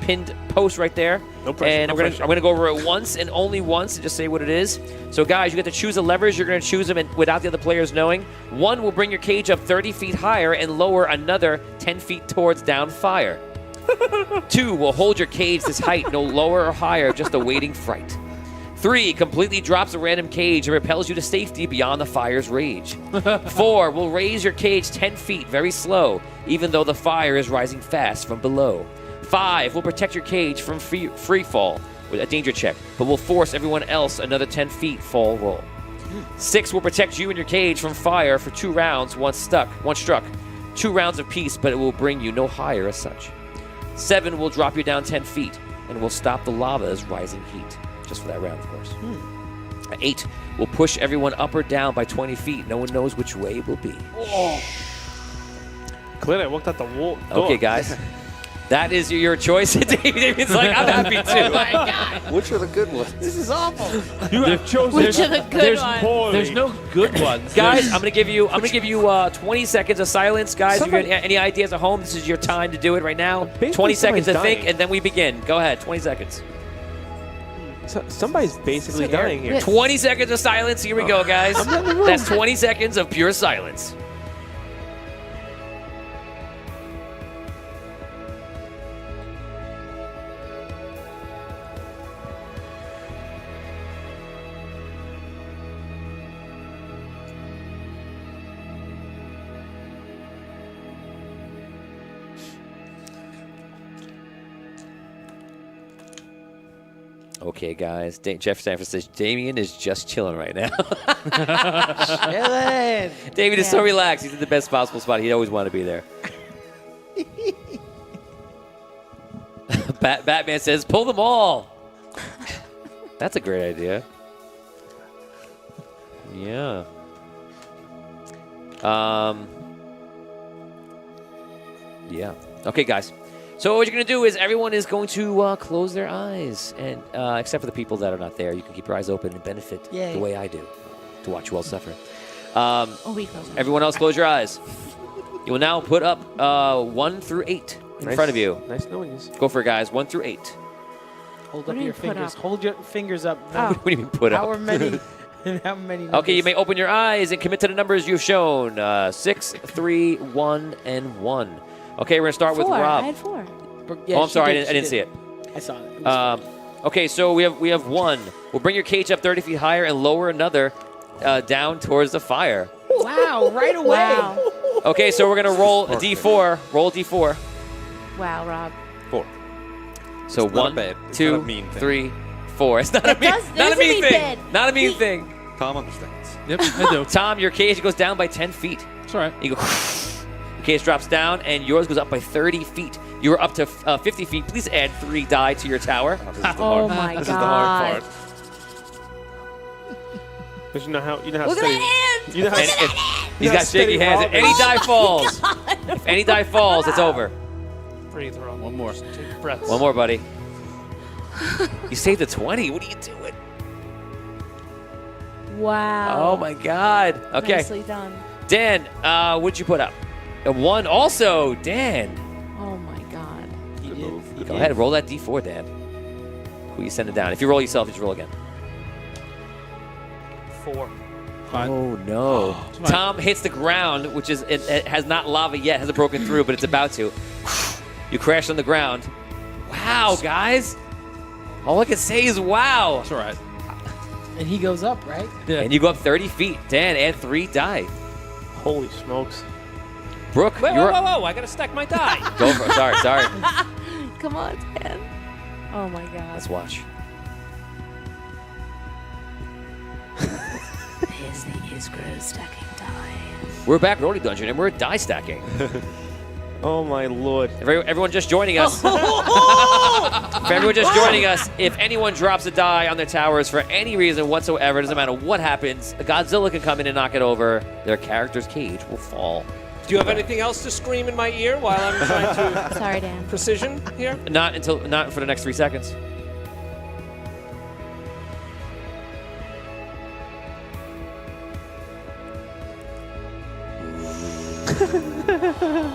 A: pinned post right there.
C: No pressure,
A: And
C: no
A: I'm
C: pressure.
A: gonna go over it once and only once and just say what it is. So, guys, you get to choose the levers. You're gonna choose them without the other players knowing. 1 will bring your cage up 30 feet higher and lower another 10 feet towards down fire. 2 will hold your cage this height, no lower or higher, just awaiting fright. 3 completely drops a random cage and repels you to safety beyond the fire's rage. 4 will raise your cage 10 feet very slow, even though the fire is rising fast from below. 5 will protect your cage from free fall with a danger check, but will force everyone else another 10 feet fall roll. 6 will protect you and your cage from fire for 2 rounds once struck. 2 rounds of peace, but it will bring you no higher as such. 7 will drop you down 10 feet and will stop the lava's rising heat. Just for that round, of course. 8 will push everyone up or down by 20 feet. No one knows which way it will be.
C: Clearly, I walked out the wall.
A: Okay, guys. That is your choice. David's like, I'm happy too.
G: Which are the good ones?
F: This is awful.
C: You have chosen
B: Which are the good ones?
C: poorly.
E: There's no good ones.
A: Guys, I'm gonna give you 20 seconds of silence. Guys, if you
C: Somebody-
A: have any ideas at home, this is your time to do it right now.
C: Basically,
A: 20 seconds to
C: somebody's
A: think,
C: dying.
A: and then we begin. Go ahead, 20 seconds.
C: Somebody's basically
B: So
C: dying here.
B: Yes.
A: 20 seconds of silence. Here we go, guys. That's 20 seconds of pure silence. Okay, guys. Jeff Stanford says Damien is just chilling right now.
F: Chillin'.
A: David is so
B: Yeah.
A: relaxed. He's in the best possible spot. He'd always want to be there. Batman says, pull them all. That's a great idea. Yeah. Yeah. Okay, guys. So what you're going to do is everyone is going to close their eyes. And except for the people that are not there, you can keep your eyes open and benefit
F: Yay.
A: the way I do to watch you all suffer.
B: Oh, we close them.
A: Everyone else, close your eyes. You will now put up 1 through 8 in front of you.
C: Nice knowing you.
A: Go for it, guys. 1 through 8.
F: Hold
B: What
F: up
B: do you
F: your
B: put
F: fingers.
B: up?
F: Hold your fingers up.
B: Oh.
A: What do you mean put up?
F: How many? How many?
A: Okay, you
F: numbers?
A: may open your eyes and commit to the numbers you've shown. 6, 3, 1, and 1. Okay, we're going to start with
B: 4.
A: Rob.
B: I had 4.
F: Yeah,
A: Oh, I'm
F: she
A: sorry.
F: did,
A: I didn't
F: she
A: see
F: did.
A: it.
F: I saw it. It was
A: Okay, so we have 1. We'll bring your cage up 30 feet higher and lower another down towards the fire.
F: wow, right away.
B: Wow.
A: Okay, so we're going to roll a d4. Roll a d4.
B: Wow, Rob.
C: 4.
A: So
G: It's not
A: 1,
G: bad. It's
A: 2,
G: not a mean thing.
A: 3, 4. It's not a mean,
B: does-
A: not a
B: there's a
A: mean
B: mean
A: thing.
B: bit.
A: Not a mean thing.
G: Tom understands.
E: Yep, I do.
A: Tom, your cage goes down by 10 feet.
E: It's all right.
A: You go. Your cage drops down, and yours goes up by 30 feet. You are up to 50 feet. Please add 3 die to your tower.
G: This is the
B: Oh
G: hard,
B: my
G: this
B: God.
G: is the hard part.
C: Because you know how
B: Look at
C: steady.
B: that hand!
C: You know how
A: And he's got
C: steady
A: shaky hands. If
C: Rob
A: any
C: is.
A: die falls, if any die falls, it's over.
D: Breathe, Rob.
E: One more.
D: Take breaths.
A: One more, buddy. You saved a 20. What are you doing?
B: Wow.
A: Oh my God. Okay,
B: Nicely done.
A: Dan, what'd you put up? A 1 also. Dan,
B: Oh my God.
F: He did. He
A: go
F: did.
A: ahead. Roll that D4, Dan. Who you sending down? If you roll yourself, you just roll again.
D: 4.
E: Fine.
A: Oh no!
E: fine.
A: Tom hits the ground, which is it has not lava yet, hasn't broken through, but it's about to. You crash on the ground. Wow, guys! All I can say is wow.
E: That's all right.
F: And he goes up, right?
A: And you go up 30 feet. Dan, add 3 die.
C: Holy smokes.
A: Brooke,
D: Whoa,
A: you're
D: whoa, whoa, whoa. I got to stack my die.
A: Go for it. Sorry.
B: Come on, Dan. Oh my God.
A: Let's watch.
B: Here's the Isgro stacking die.
A: We're back at Orly Dungeon, and we're die stacking.
C: Oh my lord.
A: Everyone just joining us. For everyone just joining us, if anyone drops a die on their towers for any reason whatsoever, doesn't matter what happens, Godzilla can come in and knock it over. Their character's cage will fall.
D: Do you have anything else to scream in my ear while I'm trying to
B: Sorry, Dan.
D: precision here?
A: Not for the next 3 seconds.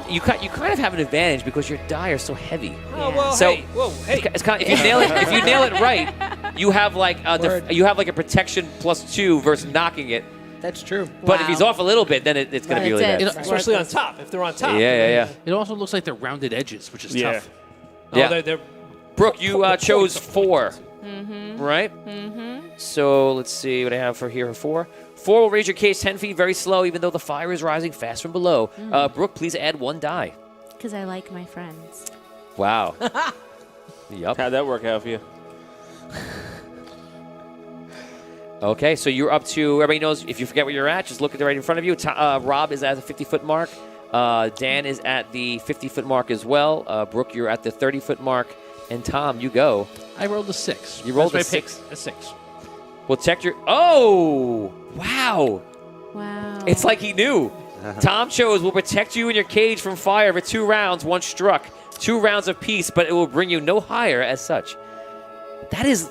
A: You kind of have an advantage because your die are so heavy.
D: Oh, well,
A: So-
D: hey, whoa, hey.
A: It's kind of, if you nail it right, you have like a protection +2 versus knocking it.
F: That's true.
A: But if he's
B: Wow.
A: off a little bit, then it's going to be really
B: That's
A: bad.
B: it.
D: Especially on top, if they're on top.
A: Yeah.
E: It also looks like they're rounded edges, which is
C: Yeah.
E: tough.
D: Oh,
A: Yeah.
D: they're
A: Brooke, you chose
D: points of
A: 4,
B: Mm-hmm.
A: right? So let's see what I have for here for 4. 4 will raise your cage 10 feet very slow, even though the fire is rising fast from below. Brooke, please add 1 die.
B: Because I like my friends.
A: Wow. Yup.
C: How'd that work out for you?
A: Okay, so you're up to, everybody knows, if you forget where you're at, just look at it right in front of you. Rob is at the 50-foot mark. Dan is at the 50-foot mark as well. Brooke, you're at the 30-foot mark. And Tom, you go.
E: I rolled a 6.
A: You rolled
E: That's
A: a
E: my pick.
A: 6.
E: A 6.
A: Well, check your, oh, wow.
B: Wow.
A: It's like he knew. Tom chose, will protect you in your cage from fire for 2 rounds once struck. 2 rounds of peace, but it will bring you no higher as such. That is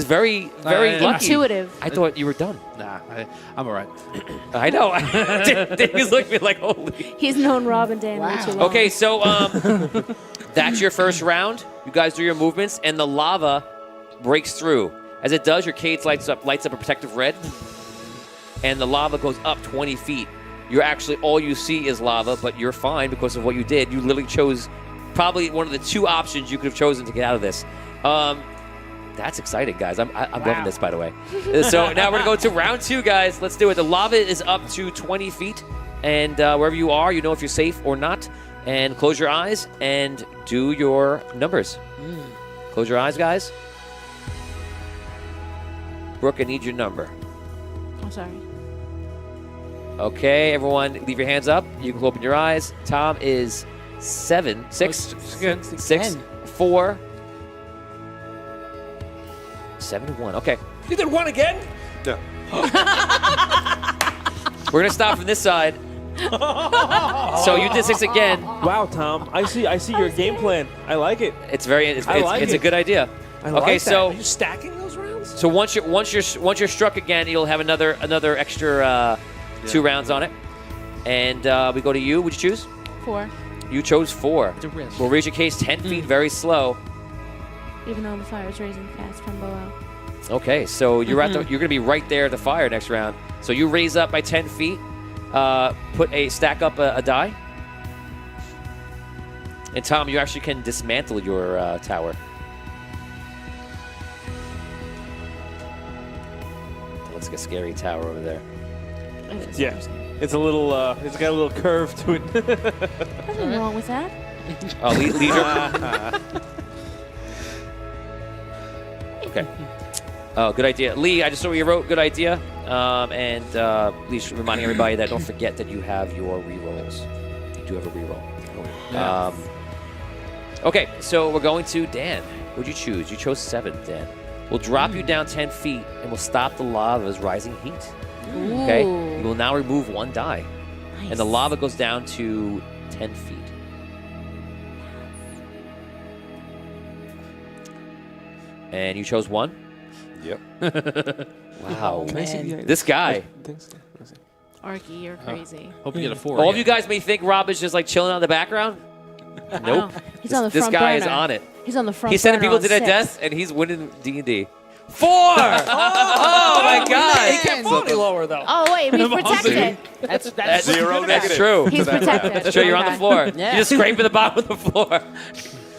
A: very, very lucky.
B: Intuitive.
A: I thought you were done.
E: Nah, I'm all right.
A: I know. Dave's looking at me like, holy.
B: He's known Rob and Dan way too long.
A: Okay, so that's your first round. You guys do your movements, and the lava breaks through. As it does, your cage lights up a protective red, and the lava goes up 20 feet. You're actually, all you see is lava, but you're fine because of what you did. You literally chose probably one of the 2 options you could have chosen to get out of this. That's exciting, guys. I'm loving this, by the way. So now we're going to go to round 2, guys. Let's do it. The lava is up to 20 feet, and wherever you are, you know if you're safe or not. And close your eyes and do your numbers. Close your eyes, guys. Brooke, I need your number.
B: I'm sorry.
A: Okay, everyone, leave your hands up. You can open your eyes. Tom is 6, 4, 7, 1. Okay.
D: You did 1 again?
G: Yeah.
A: We're going to stop from this side. So you did 6 again.
C: Wow, Tom. I see your game plan. I like it.
A: It's a good idea.
C: I like
A: Okay,
C: that.
A: so
D: Are you stacking those rounds?
A: so once you're struck again, you'll have another extra 2 rounds on it. And we go to you. Would you choose?
B: 4.
A: You chose 4.
E: It's a risk.
A: We'll raise your case 10 feet, very slow.
B: Even though the fire is raising fast from below.
A: Okay, so you're you're going to be right there at the fire next round. So you raise up by 10 feet. Stack up a die. And Tom, you actually can dismantle your tower. That looks like a scary tower over there.
C: Yeah. It's a little. It's got a little curve to it.
B: Nothing wrong with that.
A: Lead your... Okay. Oh, good idea. Lee, I just saw what you wrote. Good idea. And Lee's reminding everybody that don't forget that you have your rerolls. You do have a reroll. Okay, so we're going to Dan. What'd you choose? You chose 7, Dan. We'll drop you down 10 feet, and we'll stop the lava's rising heat. Okay? You will now remove 1 die.
B: Nice.
A: And the lava goes down to 10 feet. And you chose 1?
G: Yep.
A: Wow.
C: Can I see the
A: This guy.
C: Thanks. Let's see.
B: Arky, you're crazy.
E: Hope you get a 4.
A: All of you guys may think Rob is just like chilling out in the background. Nope.
B: He's on the
A: This
B: front
A: guy is
B: burner.
A: on it.
B: He's on the front
A: He's sending
B: burner
A: people
B: on
A: to their
B: 6.
A: death, and he's winning D&D. 4! Oh, my God.
D: He can't fall any lower, though.
B: Oh, wait, he's protected.
F: That's
G: 0
A: That's
G: negative.
A: true.
B: He's protected.
A: That's true. You're on the
B: Okay.
A: floor.
F: Yeah.
A: You're just scraping the bottom of the floor.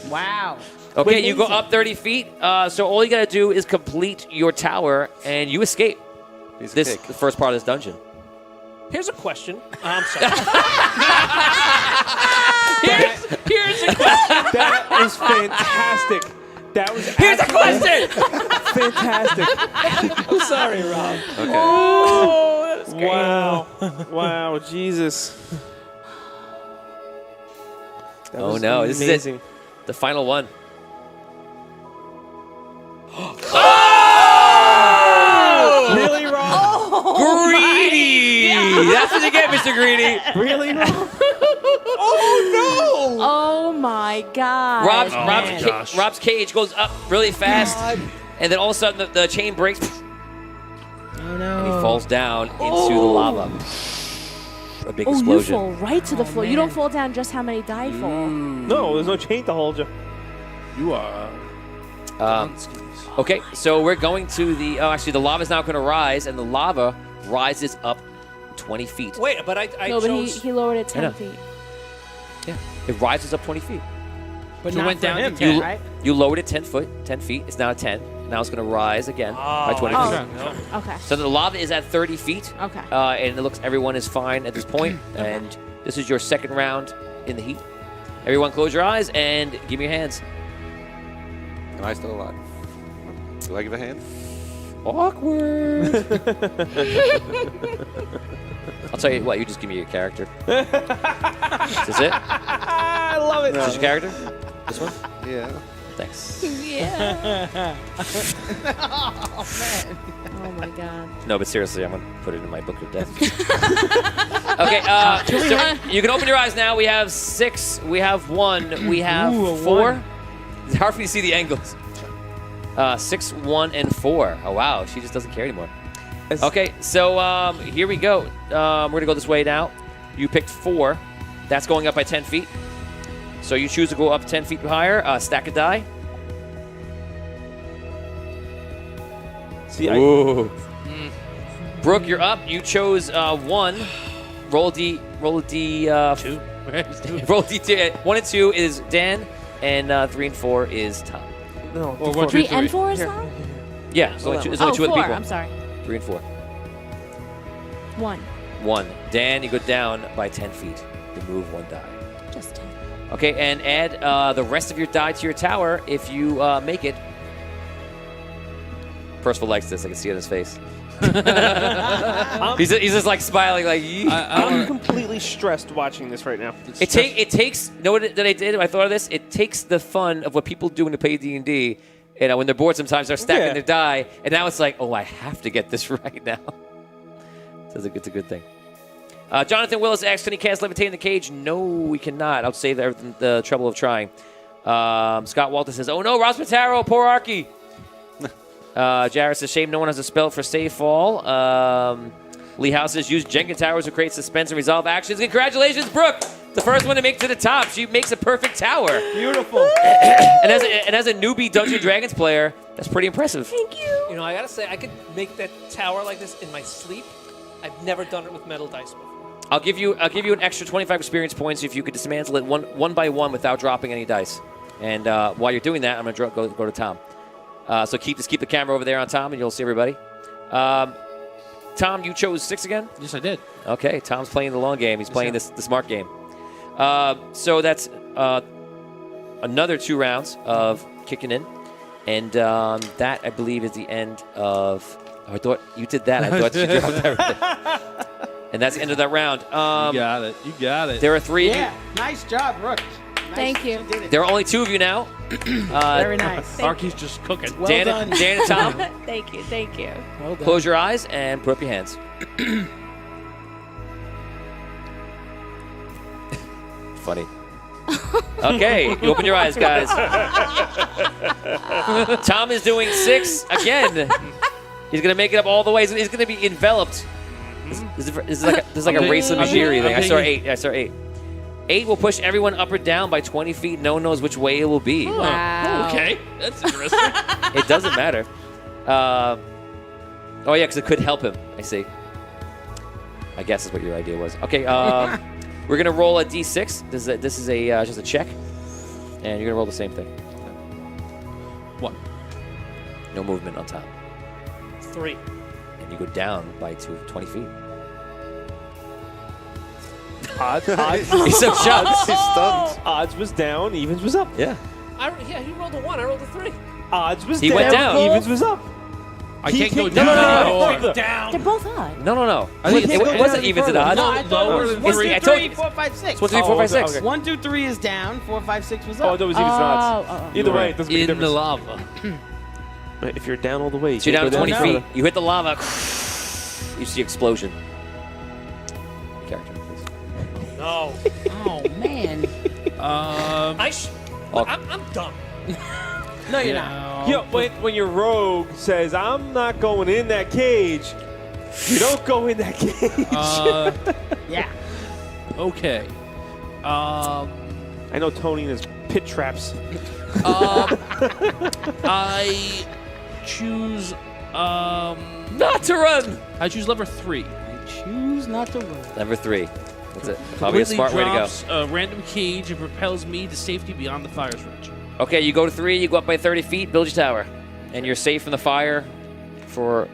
F: Wow.
A: Okay, you go up 30 feet. So all you got to do is complete your tower, and you escape the first part of this dungeon.
D: Here's a question. I'm sorry. here's a question.
C: That was fantastic. That was
A: Here's a question!
C: fantastic.
D: I'm sorry, Rob.
A: Okay.
C: Oh, that is great. Wow. Wow, Jesus. That
A: Oh
C: was
A: no,
C: amazing.
A: this is it. The final one.
C: Really wrong?
A: Greedy! That's what you get, Mr. Greedy.
C: Really wrong?
B: Oh my God.
A: Rob's cage goes up really fast, and then all of a sudden the chain breaks,
F: Oh no.
A: and he falls down into the lava. A big
B: Oh, you
A: explosion.
B: fall right to the
F: Oh,
B: floor. You don't
F: man.
B: fall down just how many die fall.
C: No, there's no chain to hold you.
E: You are.
A: Okay, so we're going to the. Oh, actually, the lava's now going to rise, and the lava rises up 20 feet.
D: Wait, but I
B: No, but
D: chose.
B: he lowered it
A: I know.
B: 10 feet.
A: Yeah, it rises up 20 feet.
F: But
E: So it
F: not
E: went
F: for
E: down to
F: him,
E: 10,
F: right?
A: You lowered it 10 feet. It's now 10. Now it's going to rise again by 20
B: Oh.
A: feet.
B: Okay.
A: So the lava is at 30 feet.
B: Okay.
A: And it looks everyone is fine at this point. And this is your second round in the heat. Everyone close your eyes and give me your hands.
G: Am I still alive? Do I give a hand?
A: Awkward. I'll tell you what, you just give me your character. Is this it?
C: I love it.
A: Is this your character? This one?
G: Yeah.
A: Thanks.
B: Yeah. Oh my God.
A: No, but seriously, I'm going to put it in my book of death. Okay, so you can open your eyes now. We have 6. We have 1. We have 4. It's hard for you to see the angles. 6, 1, and 4. Oh, wow. She just doesn't care anymore. Okay, so here we go. We're going to go this way now. You picked 4. That's going up by 10 feet. So you choose to go up 10 feet higher. Stack a die.
C: See,
A: Ooh. Brooke, you're up. You chose 1. Roll D. 2. Roll D2. 1 and 2 is Dan, and 3 and 4 is Tom.
C: no,
E: Or what?
B: 3 and 4 is
C: Here.
B: that?
A: Yeah, there's only 2
B: Oh,
A: other
B: 4.
A: people.
B: I'm sorry.
A: 3 and 4.
B: 1.
A: 1. Dan, you go down by 10 feet. Remove 1 die.
B: Just 10.
A: Okay, and add the rest of your die to your tower if you make it. Percival likes this. I can see it in his face. he's just like smiling, like. "Yee."
C: I'm completely stressed watching this right now.
A: It takes. You know what that I did? I thought of this. It takes the fun of what people do when they play D&D. You know, when they're bored, sometimes they're stacking
C: Yeah.
A: their die, and now it's like, oh, I have to get this right now. So it's a good thing. Jonathan Willis asks, can he cast Levitate in the cage? No, we cannot. I'll save the trouble of trying. Scott Walter says, oh no, Ross Pataro, poor Arky. Jared says, shame no one has a spell for save fall. Lee House says, use Jenkins Towers to create suspense and resolve actions. Congratulations, Brooke. The first one to make it to the top. She makes a perfect tower.
C: Beautiful.
A: and as a newbie Dungeons & Dragons player, that's pretty impressive.
B: Thank you.
D: You know, I gotta say, I could make that tower like this in my sleep. I've never done it with metal dice before.
A: I'll give you an extra 25 experience points if you could dismantle it one by one without dropping any dice. And while you're doing that, I'm gonna go to Tom. So keep the camera over there on Tom, and you'll see everybody. Tom, you chose 6 again?
E: Yes, I did.
A: Okay, Tom's playing the long game. He's playing the smart game. So that's another 2 rounds of kicking in. And that, I believe, is the end of... Oh, I thought you did that. I thought you dropped everything. And that's the end of that round.
E: You got it. You got it.
A: There are 3 of you.
F: Yeah, nice job, Brooke. Nice.
B: Thank you.
F: She did it.
A: There are only 2 of you now.
F: Very nice.
E: Arky's just cooking.
F: Well
A: Dan,
F: done.
A: Dan and Tom,
B: Thank you. Thank you.
F: Well done.
A: close your eyes and put up your hands. Funny. Okay, you open your eyes, guys. Tom is doing 6 again. He's gonna make it up all the way. He's gonna be enveloped. This is like a race of machinery thing. I saw 8. I saw 8. 8 will push everyone up or down by 20 feet. No one knows which way it will be.
B: Wow.
E: Okay, that's interesting.
A: It doesn't matter. Oh yeah, because it could help him. I see. I guess is what your idea was. Okay, we're gonna roll a d6. This is just a check, and you're gonna roll the same thing.
E: 1.
A: No movement on top.
D: 3.
A: And you go down by 20 feet.
C: Odds.
A: He's so shocked.
G: He's stunned.
C: Odds was down, evens was up.
A: Yeah.
D: Yeah, he rolled a 1. I rolled a 3.
C: Odds was
A: He
C: down,
A: went down.
C: evens was up.
E: I
C: He
E: can't go
C: kicked-
E: down.
A: no.
B: They're both odd.
A: No.
E: I think
A: It wasn't evens and odds.
F: No, I thought
E: lower
F: it was
E: than
F: 1,
E: three.
F: 2,
A: I told
F: 3,
A: you.
F: 4, 5, 6.
A: It's 1, 2, 3, 4, 5, 6.
C: okay.
F: 1, 2, 3 is down. 4, 5, 6 was up.
C: Oh, that was evens and odds.
B: Oh.
C: Either way, it doesn't make a
E: In the
C: difference.
E: lava.
C: If you're down all the way,
A: So you're down
C: can't
A: 20
C: go
A: feet.
C: further.
A: You hit the lava. You see explosion. Character, please.
D: No.
F: Oh, man.
D: I'm done.
F: No, you're not.
C: Yo, when your rogue says, I'm not going in that cage, you don't go in that cage.
F: Yeah.
E: Okay.
C: I know Tony and his pit traps.
E: I choose.
A: Not to run.
E: I choose lever 3.
F: I choose not to run.
A: Number 3. That's it. Probably a
E: Completely
A: smart way to go.
E: drops a random cage and propels me to safety beyond the fire's reach.
A: Okay, you go to 3, you go up by 30 feet, build your tower. And you're safe from the fire for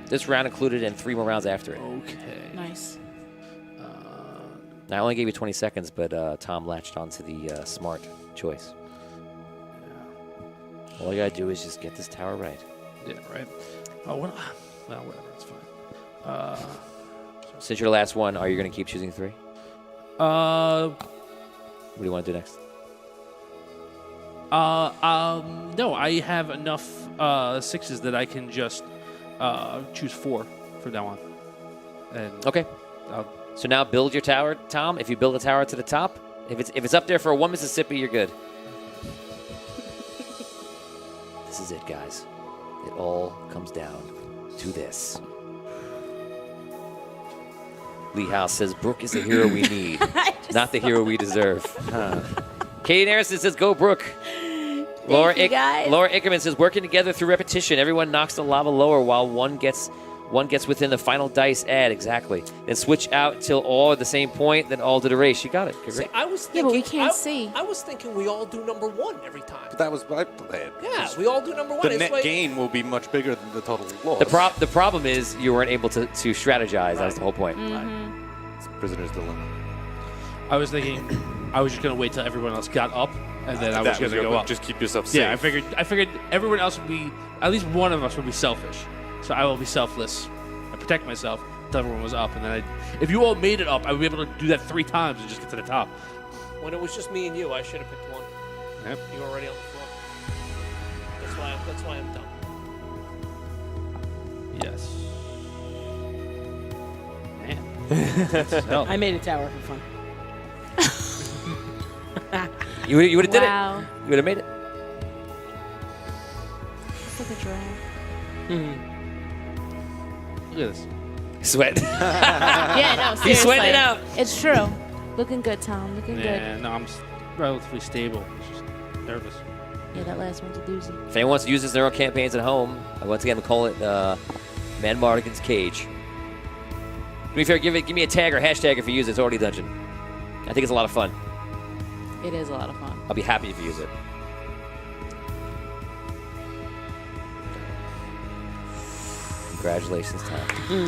A: this round included and 3 more rounds after it.
E: Okay.
B: Nice.
A: I only gave you 20 seconds, but Tom latched onto the smart choice. All you gotta do is just get this tower right.
E: Yeah, right. Oh, well, whatever. It's fine.
A: Since you're the last one, are you gonna keep choosing 3? What do you want to do next?
E: No, I have enough 6s that I can just choose 4 from now on. And
A: Okay. So now build your tower, Tom. If you build a tower to the top, if it's up there for 1 Mississippi, you're good. This is it, guys. It all comes down to this. Lee House says Brooke is the hero we need, not the hero we deserve. Katie Harrison says go Brooke. Laura Ickerman says working together through repetition. Everyone knocks the lava lower while one gets within the final dice add. Exactly. Then switch out till all at the same point. Then all do the race. You got it.
D: See, I was
B: Yeah,
D: thinking.
B: but we can't see.
D: I was thinking we all do number 1 every time.
G: But that was my plan.
D: Yeah, we all do number 1.
G: The
D: It's
G: net
D: like-
G: gain will be much bigger than the total loss.
A: The problem is you weren't able to strategize. That was the whole point.
G: It's prisoner's dilemma.
E: I was thinking I was just going to wait till everyone else got up, and then I was going to go up.
G: Just keep yourself safe.
E: Yeah, I figured everyone else would be, at least one of us would be selfish. So I will be selfless. I protect myself until everyone was up, and then if you all made it up, I would be able to do that 3 times and just get to the top.
D: When it was just me and you, I should have picked 1.
E: Yep.
D: You were already on the floor. That's why I'm done.
E: Yes. Man.
F: I made a tower for fun.
A: You would have did it.
B: Wow.
A: You would have made it.
B: It's like a drag.
E: Look at this.
A: Sweat.
B: Yeah, no, seriously.
A: He's sweating it out.
B: It's true. Looking good, Tom. Looking good.
E: Yeah, no, I'm relatively stable. Just nervous.
B: Yeah, that last one's a doozy.
A: If anyone wants to use this in their own campaigns at home, once again, we call it Man Mardigan's Cage. To be fair, give me a tag or hashtag if you use it. It's already dungeon. I think it's a lot of fun.
B: It is a lot of fun.
A: I'll be happy if you use it. Congratulations, Tom.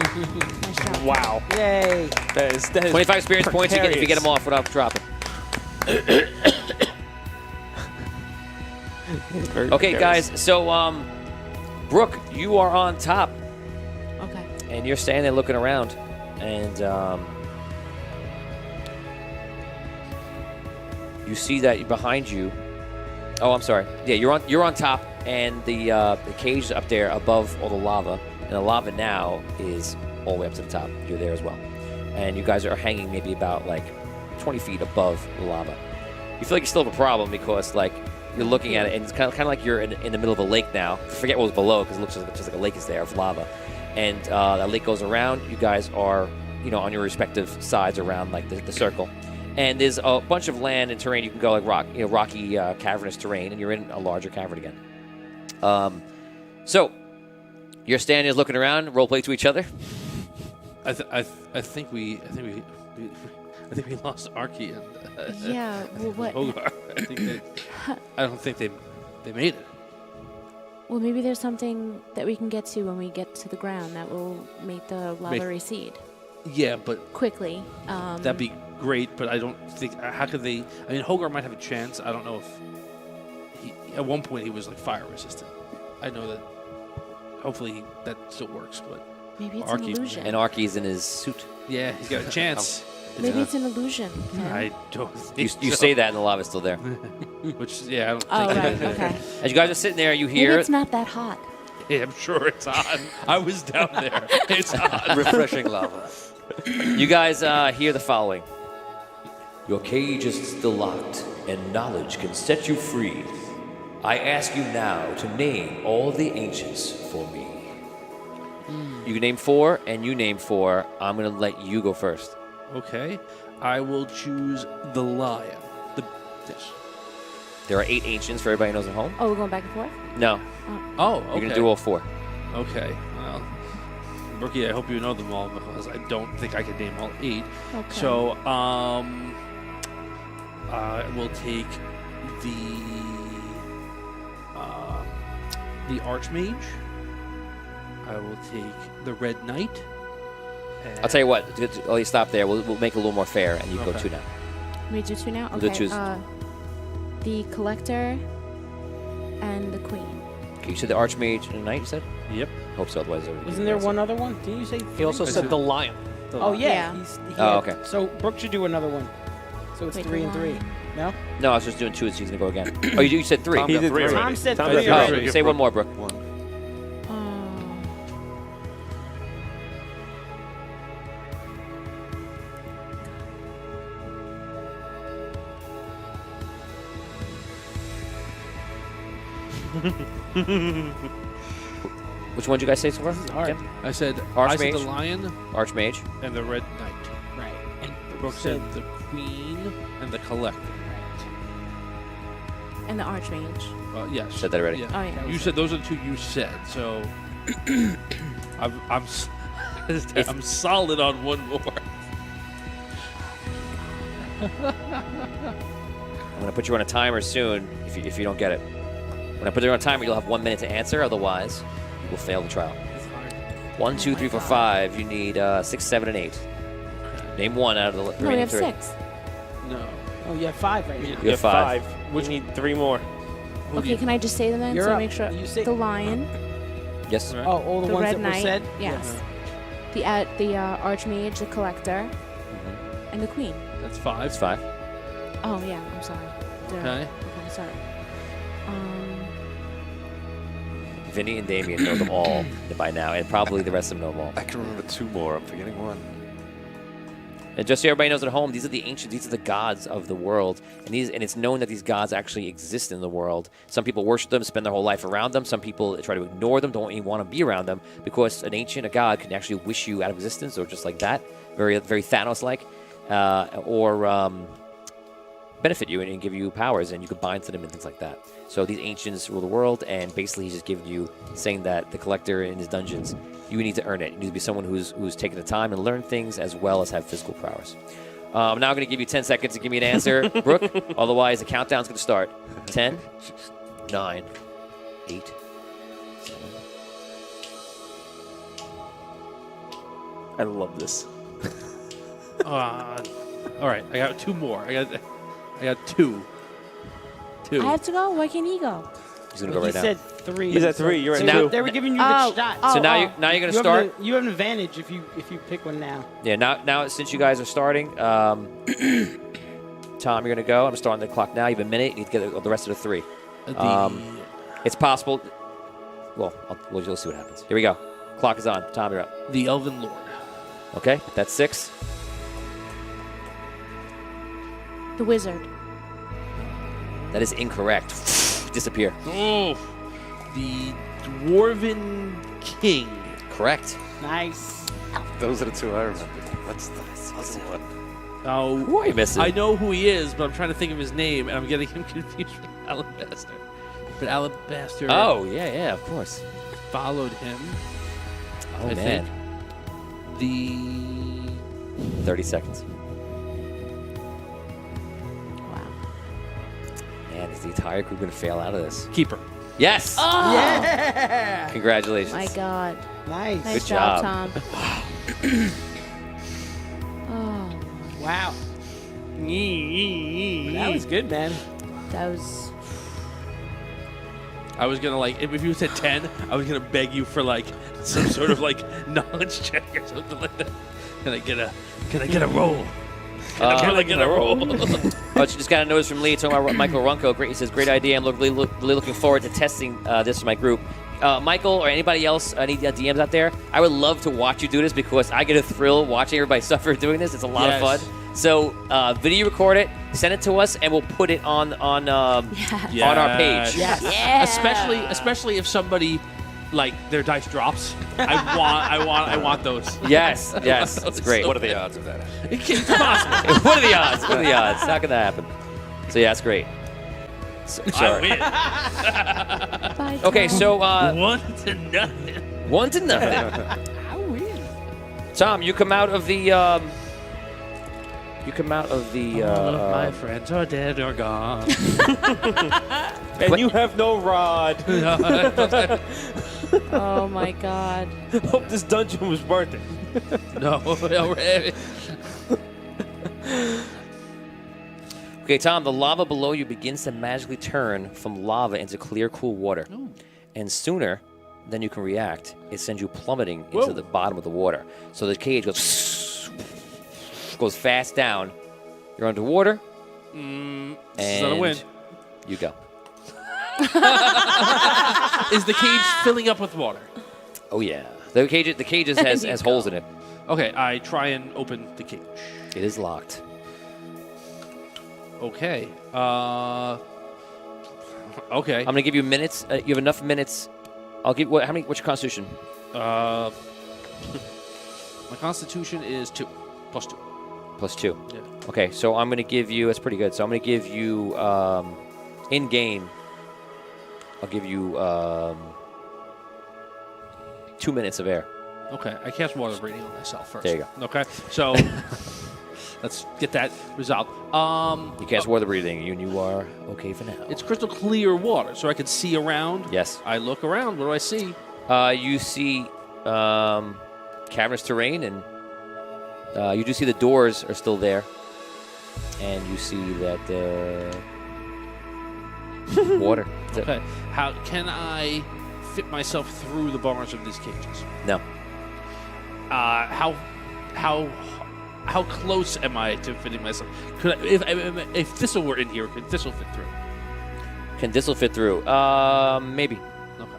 B: Nice job.
C: Wow.
F: Yay.
C: That is
A: 25 experience points if you get them off without dropping. Okay, guys. So, Brooke, you are on top,
B: Okay.
A: and you're standing there looking around, and you see that behind you. Oh, I'm sorry. Yeah, you're on top, and the cage is up there above all the lava, and the lava now is all the way up to the top. You're there as well, and you guys are hanging maybe about like 20 feet above the lava. You feel like you still have a problem because like you're looking at it, and it's kind of like you're in the middle of a lake now. Forget what was below because it looks just like a lake is there of lava, and that lake goes around. You guys are on your respective sides around like the circle. And there's a bunch of land and terrain you can go, like rocky, cavernous terrain, and you're in a larger cavern again. So you're standing, looking around, role play to each other.
E: I think we lost Arky and
B: Yeah, well, what?
E: Hogar. I don't think they made it.
B: Well, maybe there's something that we can get to when we get to the ground that will make the lava recede
E: Yeah, but
B: quickly.
E: that'd be great. But I don't think. How could they? I mean, Hogar might have a chance. I don't know if. At one point, he was like fire resistant. I know that. Hopefully, that still works. But
B: Maybe it's
E: Arky-
B: an illusion.
A: And Arky's in his suit.
E: yeah, he's got a chance.
B: Maybe it's an illusion. Tim.
E: I don't.
A: You
E: Think so.
A: say that and the lava's still there.
E: Which yeah, I don't
B: Oh,
E: think.
B: right. Okay.
A: As you guys are sitting there, you
B: Maybe
A: hear
B: it's not that hot.
E: Yeah, I'm sure it's hot. I was down there. It's hot.
G: Refreshing lava.
A: you guys hear the following.
H: Your cage is still locked, and knowledge can set you free. I ask you now to name all the ancients for me.
A: You can name 4, and you name 4. I'm going to let you go first.
E: Okay, I will choose the lion. Yes.
A: There are 8 ancients for everybody who knows at home.
B: Oh, we're going back and forth?
A: No,
E: Oh, okay.
A: you're going to do all 4.
E: Okay. Well, Brookie, I hope you know them all because I don't think I can name all 8.
B: Okay.
E: So, I will take the Archmage. I will take the Red Knight. And
A: I'll tell you what. I'll stop there. We'll make it a little more fair, and you go
E: Okay.
A: 2 now.
B: We do 2 now?
A: We'll do
B: Okay.
A: choose.
B: The Collector and the Queen.
A: Okay, you said the Archmage and the Knight, you said?
E: Yep.
A: Hope so, otherwise... it would be
F: Isn't there
A: answer.
F: one other one? Didn't you say?
D: He also
F: three?
D: said the lion.
F: Oh yeah.
B: Yeah.
F: He
A: Oh,
F: had-
A: okay.
F: So Brooke should do another one. So it's
B: Wait,
F: 3
B: the
F: and 3.
B: lion.
F: No.
A: No, I was just doing 2, so he's going to go again. Oh, you said 3.
G: Tom
C: He
G: got
C: did
G: 3
C: three.
G: already.
F: Tom said
C: Tom
F: 3
C: got
F: already.
C: three.
A: Say one more, Brooke.
G: One.
A: Which one did you guys say so far?
F: hard.
A: Okay.
E: I said
A: Archmage.
E: the lion
A: Archmage.
E: and the Red Knight.
F: Right. And
E: Brooke said the Queen and the Collector.
B: And the Archmage.
E: Yes.
A: Said that already.
E: Yeah.
B: Oh, yeah.
E: You said those are the 2 you said. So I'm solid on one more.
A: I'm going to put you on a timer soon if you don't get it. When I put you on a timer, you'll have 1 minute to answer. Otherwise, you will fail the trial. 1, 2, 3, 4, 5. You need 6, 7, and 8. Name 1 out of the
B: No, we
A: remaining
B: have
A: 3.
B: 6.
E: No.
F: Oh, you have 5 right now.
A: You have 5.
C: We need 3 more.
B: Okay, can I just say them then?
F: You're
B: so
F: up.
B: make sure.
F: You say-
B: The Lion,
A: Yes.
E: Right.
F: Oh, all the,
B: the
F: ones
B: Red
F: that
B: Knight.
F: were said.
B: Yes. The Archmage, the Collector, and the Queen.
E: That's 5.
A: It's 5.
B: Oh yeah, I'm sorry.
E: Okay.
B: Okay, sorry.
A: Vinny and Damien know them all by now, and probably the rest of them know them all.
G: I can remember 2 more. I'm forgetting 1.
A: And just so everybody knows at home, these are the ancients, these are the gods of the world. And it's known that these gods actually exist in the world. Some people worship them, spend their whole life around them. Some people try to ignore them, don't even want to be around them, because an ancient, a god, can actually wish you out of existence, or just like that, very Thanos-like, or benefit you and give you powers, and you could bind to them and things like that. So these ancients rule the world, and basically he's just giving you, saying that the collector in his dungeons, you need to earn it. You need to be someone who's taken the time and learn things as well as have physical prowess. I'm now going to give you 10 seconds to give me an answer, Brooke. Otherwise, the countdown's going to start. 10, 9, 8, 7.
C: I love this.
E: All right, I got 2 more. I got 2.
B: I have to go. Why can't he go?
A: He's going to go
F: He
A: right now.
F: said 3.
C: He's at 3. You're at
F: So
C: 2.
F: they were giving you
B: Oh,
F: the shot.
B: oh.
A: So now you're going to start.
F: You have an advantage if you pick one now.
A: Yeah, now since you guys are starting, Tom, you're going to go. I'm starting the clock now. You have a minute. You need to get the rest of the 3. It's possible. Well, we'll see what happens. Here we go. Clock is on. Tom, you're up.
E: The Elven Lord.
A: Okay, that's 6.
B: The Wizard.
A: That is incorrect. Disappear.
E: Oh, the Dwarven King.
A: Correct.
F: Nice.
G: Those are the 2 I remember. What's the other one?
E: Oh,
A: Who are you missing?
E: I know who he is, but I'm trying to think of his name, and I'm getting him confused with Alabaster. But Alabaster
A: Oh, yeah, of course.
E: followed him.
A: Oh,
E: I
A: man.
E: think. The
A: 30 seconds.
B: Wow.
A: Man, is the entire group going to fail out of this?
E: Keeper.
A: Yes.
B: Oh,
F: Yeah.
A: Congratulations.
B: my God.
F: Nice.
B: Nice
A: Good
B: job,
A: job.
B: Tom. Oh,
F: Wow. That was good, man.
B: that was.
E: I was gonna like if you said 10, I was gonna beg you for like some sort of like knowledge check or something like that. Can I get a roll? Can I get a roll?
A: Oh, just got a notice from Lee talking about Michael Runko. Great, he says, great idea. I'm really looking forward to testing this for my group. Michael or anybody else, any DMs out there, I would love to watch you do this because I get a thrill watching everybody suffer doing this. It's a lot of
E: Yes.
A: fun. So video record it, send it to us, and we'll put it on on our page.
F: Yes.
B: Yeah.
E: Especially if somebody like their dice drops. I want those.
A: Yes, it's great.
G: What are the odds of that?
E: It's possible.
A: What are the odds? What are the odds? It's not going to happen. So yeah, it's great. So,
E: I
A: sorry.
E: win.
B: Bye,
A: Okay,
B: Tom.
A: so
E: 1-0.
A: 1-0.
F: I win.
A: Tom, you come out of the.
E: All of my friends are dead or gone.
C: And you have no rod.
B: Oh my God.
C: Hope this dungeon was worth it.
E: No, already.
A: Okay, Tom, the lava below you begins to magically turn from lava into clear, cool water. And sooner than you can react, it sends you plummeting into the bottom of the water. So the cage goes fast down. You're underwater.
E: This is
A: And
E: not a win.
A: you go.
E: Is the cage filling up with water?
A: Oh, yeah. The cage has holes in it.
E: Okay, I try and open the cage.
A: It is locked.
E: Okay. Okay.
A: I'm going to give you minutes. You have enough minutes. I'll give how many? What's your constitution?
E: My constitution is 2 plus 2.
A: Plus 2.
E: Yeah.
A: Okay, so I'm going to give you. That's pretty good. So I'm going to give you in game. I'll give you 2 minutes of air.
E: Okay, I cast water breathing on myself first.
A: There you
E: go. Okay, so let's get that resolved.
A: You cast water breathing, and you are okay for now.
E: It's crystal clear water, so I can see around.
A: Yes.
E: I look around. What do I see?
A: You see cavernous terrain, and you do see the doors are still there, and you see that water. That's it.
E: Okay. How can I fit myself through the bars of these cages?
A: No.
E: How close am I to fitting myself? Could if Thistle were in here, could Thistle fit through?
A: Can Thistle fit through? Maybe.
E: Okay.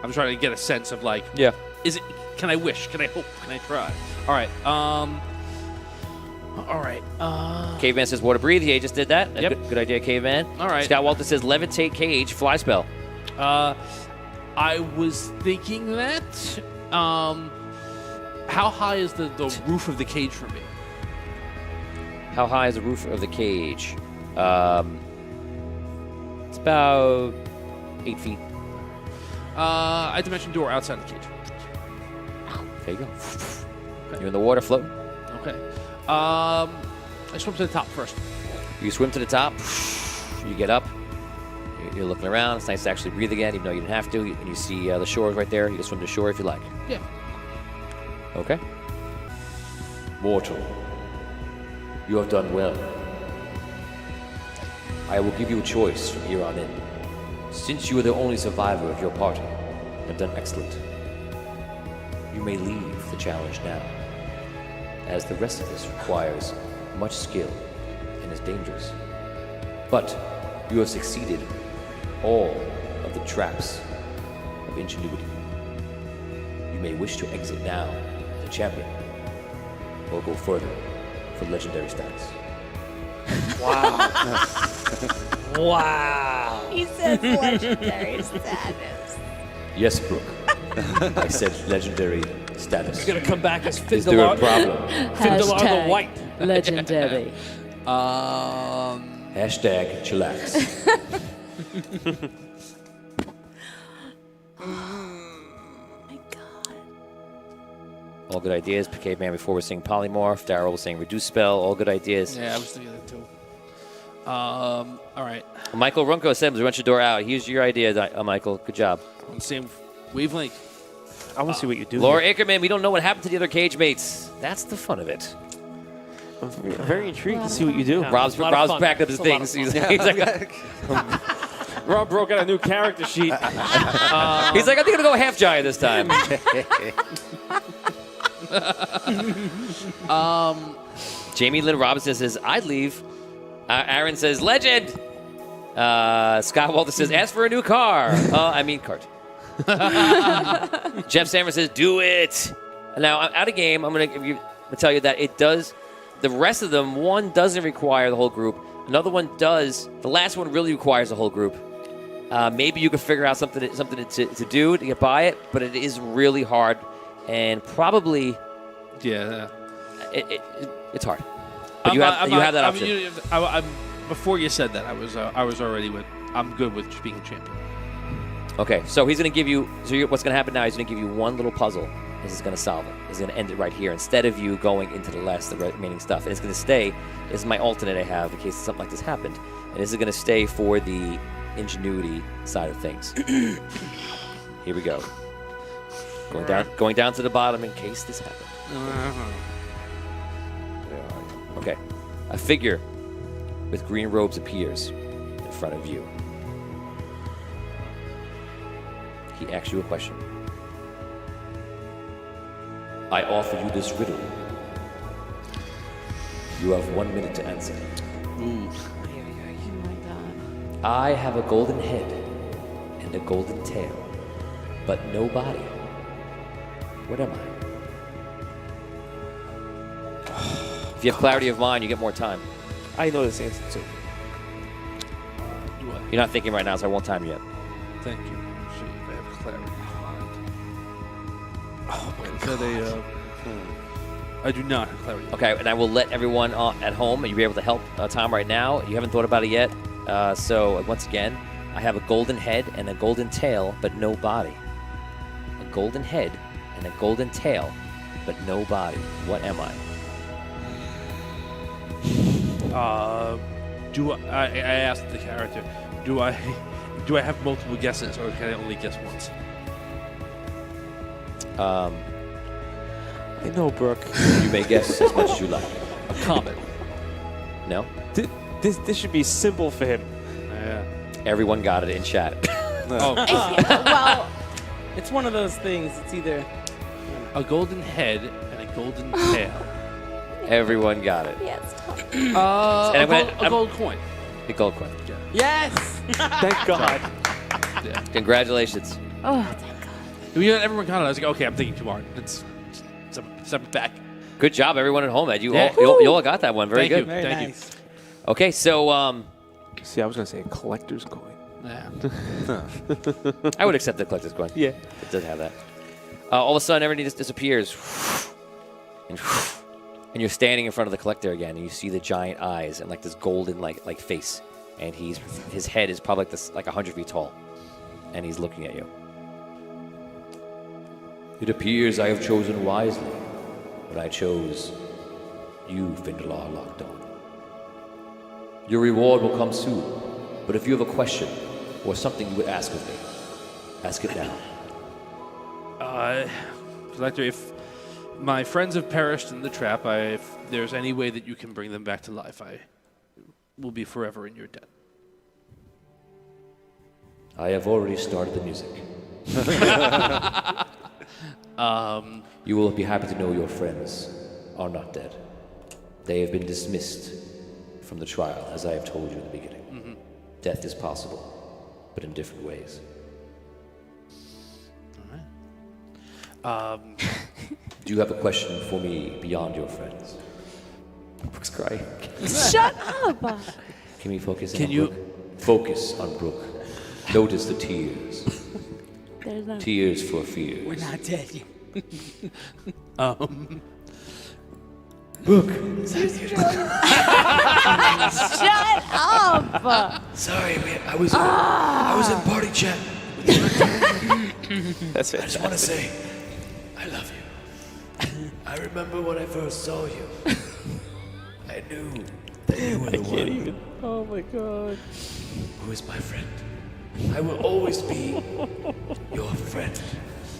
E: I'm trying to get a sense of like,
A: Yeah.
E: is it? Can I wish? Can I hope? Can I try? All right. All right.
A: Caveman says water breathe. Yeah, he just did that.
E: Yep.
A: Good idea, Caveman.
E: All right.
A: Scott Walter says levitate cage, fly spell.
E: I was thinking that. How high is the roof of the cage for me?
A: How high is the roof of the cage? It's about 8 feet.
E: I dimension door outside the cage.
A: There you go. You're in the water floating.
E: Okay. I swim to the top first.
A: You swim to the top. You get up. You're looking around. It's nice to actually breathe again, even though you didn't have to. And you see the shores right there. You can swim to shore if you like.
E: Yeah.
A: Okay.
H: Mortal, you have done well. I will give you a choice from here on in. Since you are the only survivor of your party, and have done excellent, you may leave the challenge now, as the rest of this requires much skill and is dangerous. But you have succeeded all of the traps of ingenuity. You may wish to exit now as a champion, or go further for legendary status.
D: Wow.
B: He says legendary status.
H: Yes, Brooke. I said legendary status.
D: He's gonna come back as
H: Is there a
D: Findelar
H: problem?
D: the White.
B: Legendary.
H: Hashtag chillax.
B: My God.
A: All good ideas. Caveman before we're saying polymorph. Daryl was saying reduce spell. All good ideas.
E: Yeah, I was thinking that too. All right.
A: Michael Runko said, "Wrench the door out." Here's your idea, Michael. Good job.
E: On the same wavelength.
C: I want to see what you do.
A: Laura
C: here.
A: Ackerman, we don't know what happened to the other cage mates. That's the fun of it.
C: I'm very intrigued to see what you do.
A: Rob's
D: lot of fun.
A: packed up his things. He's like,
C: Rob broke out a new character sheet.
A: he's like, I think I'm gonna go half giant this time. Jamie Lynn Robinson says, "I'd leave." Aaron says, "Legend." Scott Walter says, "Ask for a new car." Cart. Jeff Sanders says, "Do it." Now, out of game, I'm going to tell you that it does. The rest of them, one doesn't require the whole group. Another one does. The last one really requires the whole group. Maybe you could figure out something to do to get by it, but it is really hard, and probably it's hard. But you have that option.
E: Before you said that, I was already with. I'm good with just being a champion.
A: Okay, so he's going to give you. So what's going to happen now? He's going to give you one little puzzle. This is going to solve it. He's going to end it right here instead of you going into the remaining stuff. And it's going to stay. This is my alternate I have in case something like this happened. And this is going to stay for the ingenuity side of things. Here we go. Going down to the bottom in case this happened. Okay. A figure with green robes appears in front of you. He asks you a question. I offer you this riddle. You have 1 minute to answer.
B: Oh my god.
A: I have a golden head and a golden tail, but no body. What am I? If you have clarity of mind, you get more time.
C: I know this answer too.
A: You're not thinking right now, so I won't time you yet.
E: Thank you. Let's see if I have clarity.
C: Oh my
E: I do not have clarity.
A: Okay, and I will let everyone at home, you'll be able to help Tom right now. You haven't thought about it yet. So once again, I have a golden head and a golden tail, but no body. A golden head and a golden tail, but no body. What am I?
E: I asked the character, do I have multiple guesses, or can I only guess once?
C: I know, Brooke.
A: You may guess as much as you like.
E: A comet.
A: No?
C: This should be simple for him.
E: Yeah.
A: Everyone got it in chat.
B: Well,
F: It's one of those things. It's either
E: A golden head and a golden tail.
A: Everyone got it.
B: yes.
E: A gold coin.
A: The gold coin.
F: yes.
C: Thank God.
A: Congratulations.
B: Oh, thank God.
E: Everyone got it. I was like, okay, I'm thinking too hard. Let's step back.
A: Good job, everyone at home, Ed. You
E: Yeah.
A: all got that one. Very
E: Thank
A: good.
E: you.
F: Very
E: Thank
F: nice.
A: Okay, so
C: See, I was gonna say a collector's coin.
E: Yeah.
A: I would accept the collector's coin.
C: Yeah.
A: It does have that. All of a sudden, everything just disappears. And you're standing in front of the collector again, and you see the giant eyes and like this golden like face. And his head is probably like 100 feet tall. And he's looking at you. It appears I have chosen wisely, but I chose you, Findelar Lockdown. Your reward will come soon, but if you have a question or something you would ask of me, ask it now.
E: Collector, if my friends have perished in the trap, if there's any way that you can bring them back to life, I will be forever in your debt.
A: I have already started the music. You will be happy to know your friends are not dead. They have been dismissed from the trial, as I have told you in the beginning.
E: Mm-hmm.
A: Death is possible, but in different ways.
E: All right.
A: Do you have a question for me beyond your friends? Brooke's crying.
B: Shut up.
A: Can we focus
E: Can
A: on
E: you-
A: Brooke? Focus on Brooke. Notice the tears.
B: There's no.
A: Tears for fears.
F: We're not dead yet.
B: Shut up.
H: Sorry, man. I was in party chat.
C: That's it.
H: I just want to say, I love you. I remember when I first saw you. I knew that you are the one
C: Even. Oh my god.
H: who is my friend. I will always be your friend.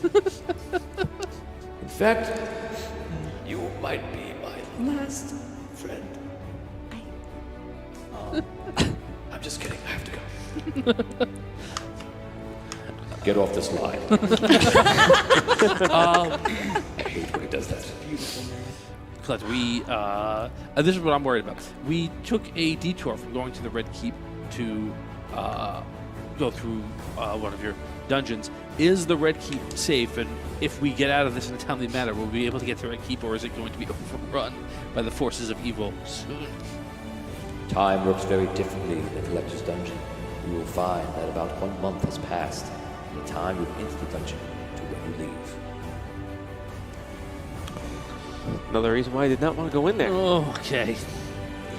H: In fact, you might be my last friend. I'm just kidding. I have to go. Get off this line. I hate when he does that.
E: But we, this is what I'm worried about. We took a detour from going to the Red Keep to go through one of your dungeons. Is the Red Keep safe? And if we get out of this in a timely manner, will we be able to get to the Red Keep, or is it going to be overrun by the forces of evil soon?
H: Time works very differently in the Collector's Dungeon. You will find that about 1 month has passed from the time you enter the dungeon to when you leave.
C: Another reason why I did not want to go in there.
E: Okay.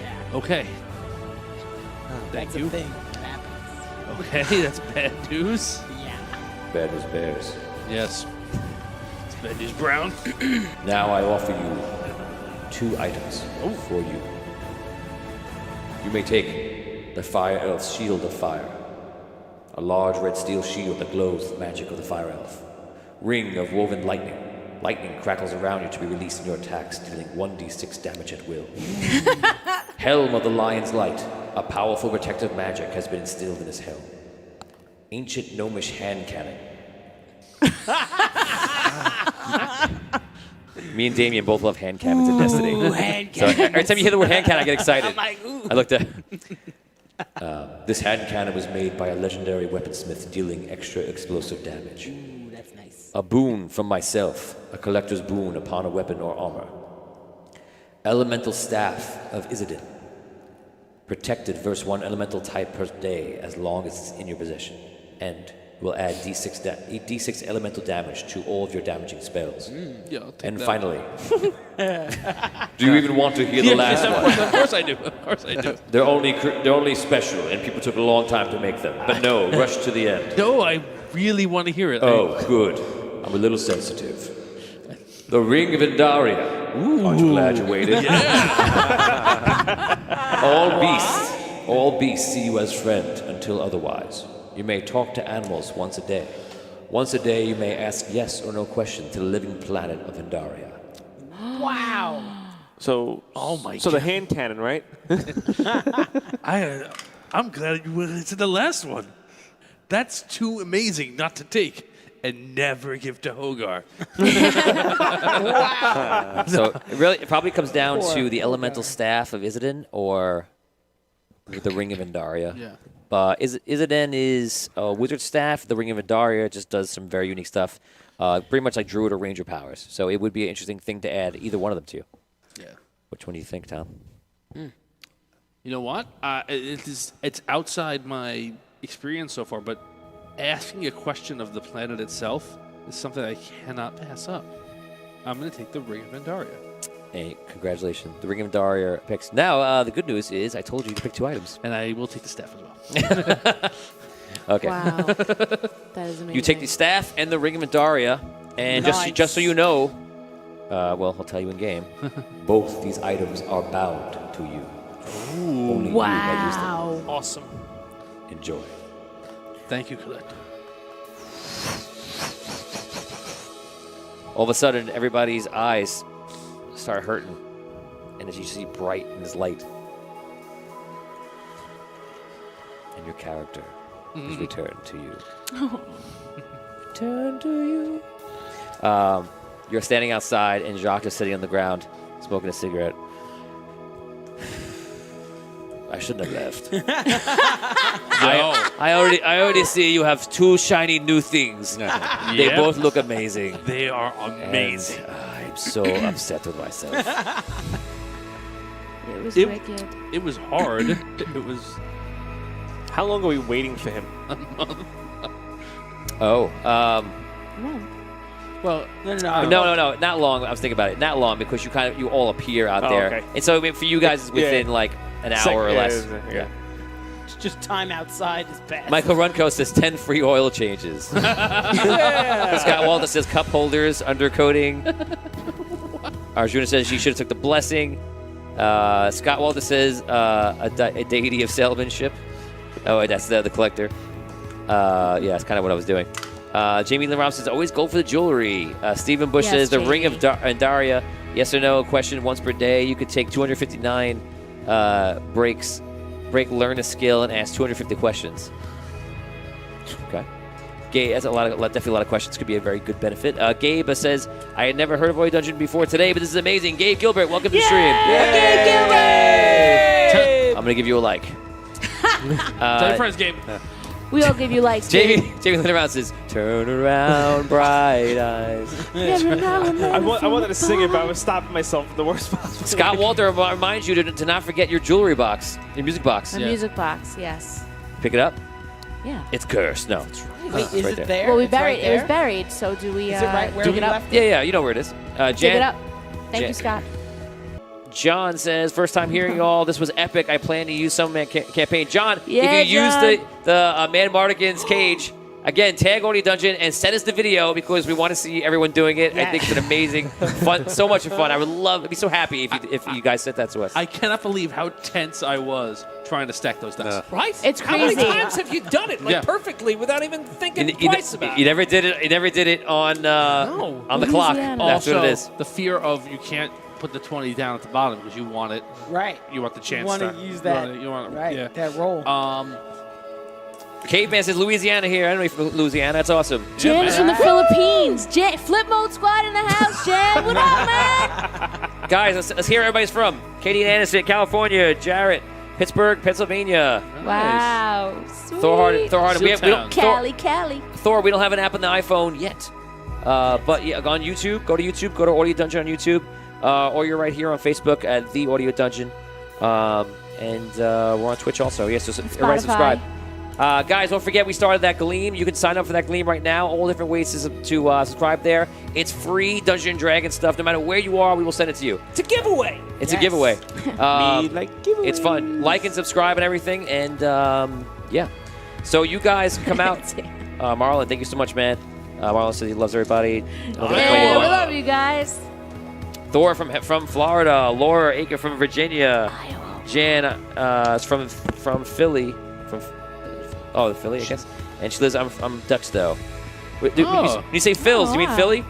F: Yeah.
E: Okay.
F: That's
E: you.
F: a thing that happens.
E: Okay, that's bad news.
F: Yeah.
H: Bad as bears.
E: Yes. It's bad news, Brown.
H: Now I offer you 2 items for you. You may take the Fire Elf's Shield of Fire, a large red steel shield that glows with the magic of the Fire Elf. Ring of Woven Lightning. Lightning crackles around you to be released in your attacks, dealing 1d6 damage at will. Helm of the Lion's Light. A powerful protective magic has been instilled in this helm. Ancient gnomish hand cannon.
A: Me and Damien both love hand cannons in Destiny.
F: Ooh, hand
A: So every time you hear the word hand cannon, I get excited.
F: I'm like, ooh.
A: I looked at.
H: This hand cannon was made by a legendary weaponsmith, dealing extra explosive damage.
F: Ooh, that's nice.
H: A boon from myself, a collector's boon upon a weapon or armor. Elemental Staff of Izadin. Protected verse 1 elemental type per day as long as it's in your possession. And will add d6 elemental damage to all of your damaging spells.
E: Yeah, I'll take
H: And
E: that.
H: finally, do you even want to hear the last one?
E: Of course I do. Of course I do.
H: They're only special, and people took a long time to make them. But no, rush to the end.
E: No, I really want to hear it.
H: Oh, good. I'm a little sensitive. The Ring of Indaria. Aren't you glad you waited? All beasts see you as friend until otherwise. You may talk to animals once a day. Once a day you may ask yes or no question to the living planet of Indaria.
F: Wow.
C: So, so the hand cannon, right?
E: I'm glad you went into the last one. That's too amazing not to take and never give to Hogar.
A: So it probably comes down to the elemental staff of Izadin or the Ring of Indaria.
E: Yeah.
A: Izadin is a wizard staff. The Ring of Indaria just does some very unique stuff, pretty much like druid or ranger powers. So it would be an interesting thing to add either one of them to.
E: Yeah.
A: Which one do you think, Tom?
E: You know what? It's outside my experience so far, but asking a question of the planet itself is something I cannot pass up. I'm going to take the Ring of Indaria.
A: Hey, congratulations. The Ring of Indaria picks. Now, the good news is I told you to pick 2 items.
E: And I will take the staff as well.
A: Okay.
B: Wow. That is amazing.
A: You take the staff and the Ring of Indaria, and
F: Nice.
A: just so you know, well, I'll tell you in game.
H: Both these items are bound to you. Only you may use them.
B: Wow.
D: Awesome.
H: Enjoy.
E: Thank you, Collector.
A: All of a sudden, everybody's eyes start hurting, and as you see bright in this light, and your character is returned to you. Return to you. You're standing outside, and Jacques is sitting on the ground, smoking a cigarette. I shouldn't have left. I already see you have 2 shiny new things. They
E: Yep.
A: both look amazing.
E: They are amazing.
A: And I'm so upset with myself.
B: It was
E: It-
B: wicked.
E: It was hard. It was
C: How long are we waiting for him?
A: Oh,
E: well.
A: no, not long. I was thinking about it. Not long because you all appear out
C: Oh,
A: there,
C: okay.
A: and so I mean, for you guys, it's within like an hour or less.
C: Yeah.
F: It's just time outside is bad.
A: Michael Runco says 10 free oil changes. Scott Walter says cup holders, undercoating. Arjuna says she should have took the blessing. Scott Walter says a deity of salesmanship. Oh, that's the collector. Yeah, that's kind of what I was doing. Jamie Lynn Rob says, always go for the jewelry. Stephen Bush
B: Yes,
A: says, the
B: Jamie.
A: ring of Daria, yes or no, question once per day. You could take 259 learn a skill, and ask 250 questions. Okay. Gabe, that's definitely a lot of questions. Could be a very good benefit. Gabe says, I had never heard of Void Dungeon before today, but this is amazing. Gabe Gilbert, welcome to the stream.
B: Gabe Gilbert!
A: I'm going to give you a like.
E: Tell your friends, Gabe.
B: We all give you likes, Gabe.
A: Jamie Lynn says, turn around, bright eyes.
C: I wanted to sing it, but I was stopping myself at the worst possible.
A: Scott Walter reminds you to not forget your jewelry box, your music box.
B: A music box, yes.
A: Pick it up.
B: Yeah.
A: It's cursed. No.
F: Wait, is
A: right
F: it
A: there.
F: there?
B: Well, we
F: It's
B: buried.
F: right
B: It
F: there?
B: was buried. So do we?
F: Is it right where
B: dig
F: we
B: it up?
F: left
A: Yeah, you know where it is.
B: Dig it up. Thank
A: Jan-
B: you, Scott.
A: John says, first time hearing you all. This was epic. I plan to use some campaign. John,
B: Yeah,
A: if you
B: John.
A: use the Man Mardigan's cage, again, tag Audio Dungeon and send us the video because we want to see everyone doing it. I think it's an amazing, fun, so much fun. I'd be so happy if you guys sent that to us.
E: I cannot believe how tense I was trying to stack those dice.
D: Right?
B: It's
D: How many
B: crazy.
D: times have you done it perfectly without even thinking twice about
A: You
D: it?
A: never did it. You never did it on the clock.
B: Louisiana.
A: That's
E: Also,
A: what it is.
E: the fear of you can't put the 20 down at the bottom because you want it.
F: Right.
E: You want the chance.
F: You want to use that.
E: You want
F: right.
E: Yeah.
F: That roll.
A: Caveman says Louisiana here. I don't know if you're from Louisiana. That's awesome.
B: Jan's from the Philippines. Jan, Flip Mode Squad in the house, Jan. What up, man?
A: Guys, let's hear where everybody's from. Katie and Anderson, California. Jarrett, Pittsburgh, Pennsylvania.
B: Wow. Sweet.
A: Thor Hardin. We don't,
B: Cali.
A: Thor, we don't have an app on the iPhone yet. But yeah, on YouTube, go to YouTube, go to Audio Dungeon on YouTube, or you're right here on Facebook at The Audio Dungeon. And we're on Twitch also. Yes, so everybody subscribe. Guys, don't forget we started that Gleam. You can sign up for that Gleam right now. All different ways to subscribe there. It's free Dungeon and Dragon stuff. No matter where you are, we will send it to you.
D: It's a giveaway.
A: It's a giveaway.
C: Me like giveaways.
A: It's fun. Like and subscribe and everything. And yeah. So you guys come out. Marlon, thank you so much, man. Marlon says he loves everybody.
B: Yeah, we love you guys.
A: Thor from Florida. Laura Aker from Virginia. Jan is from Philly. The Philly, I guess. And she lives. I'm Dutch though. When you say Phil's, do you mean
B: wow.
A: Philly?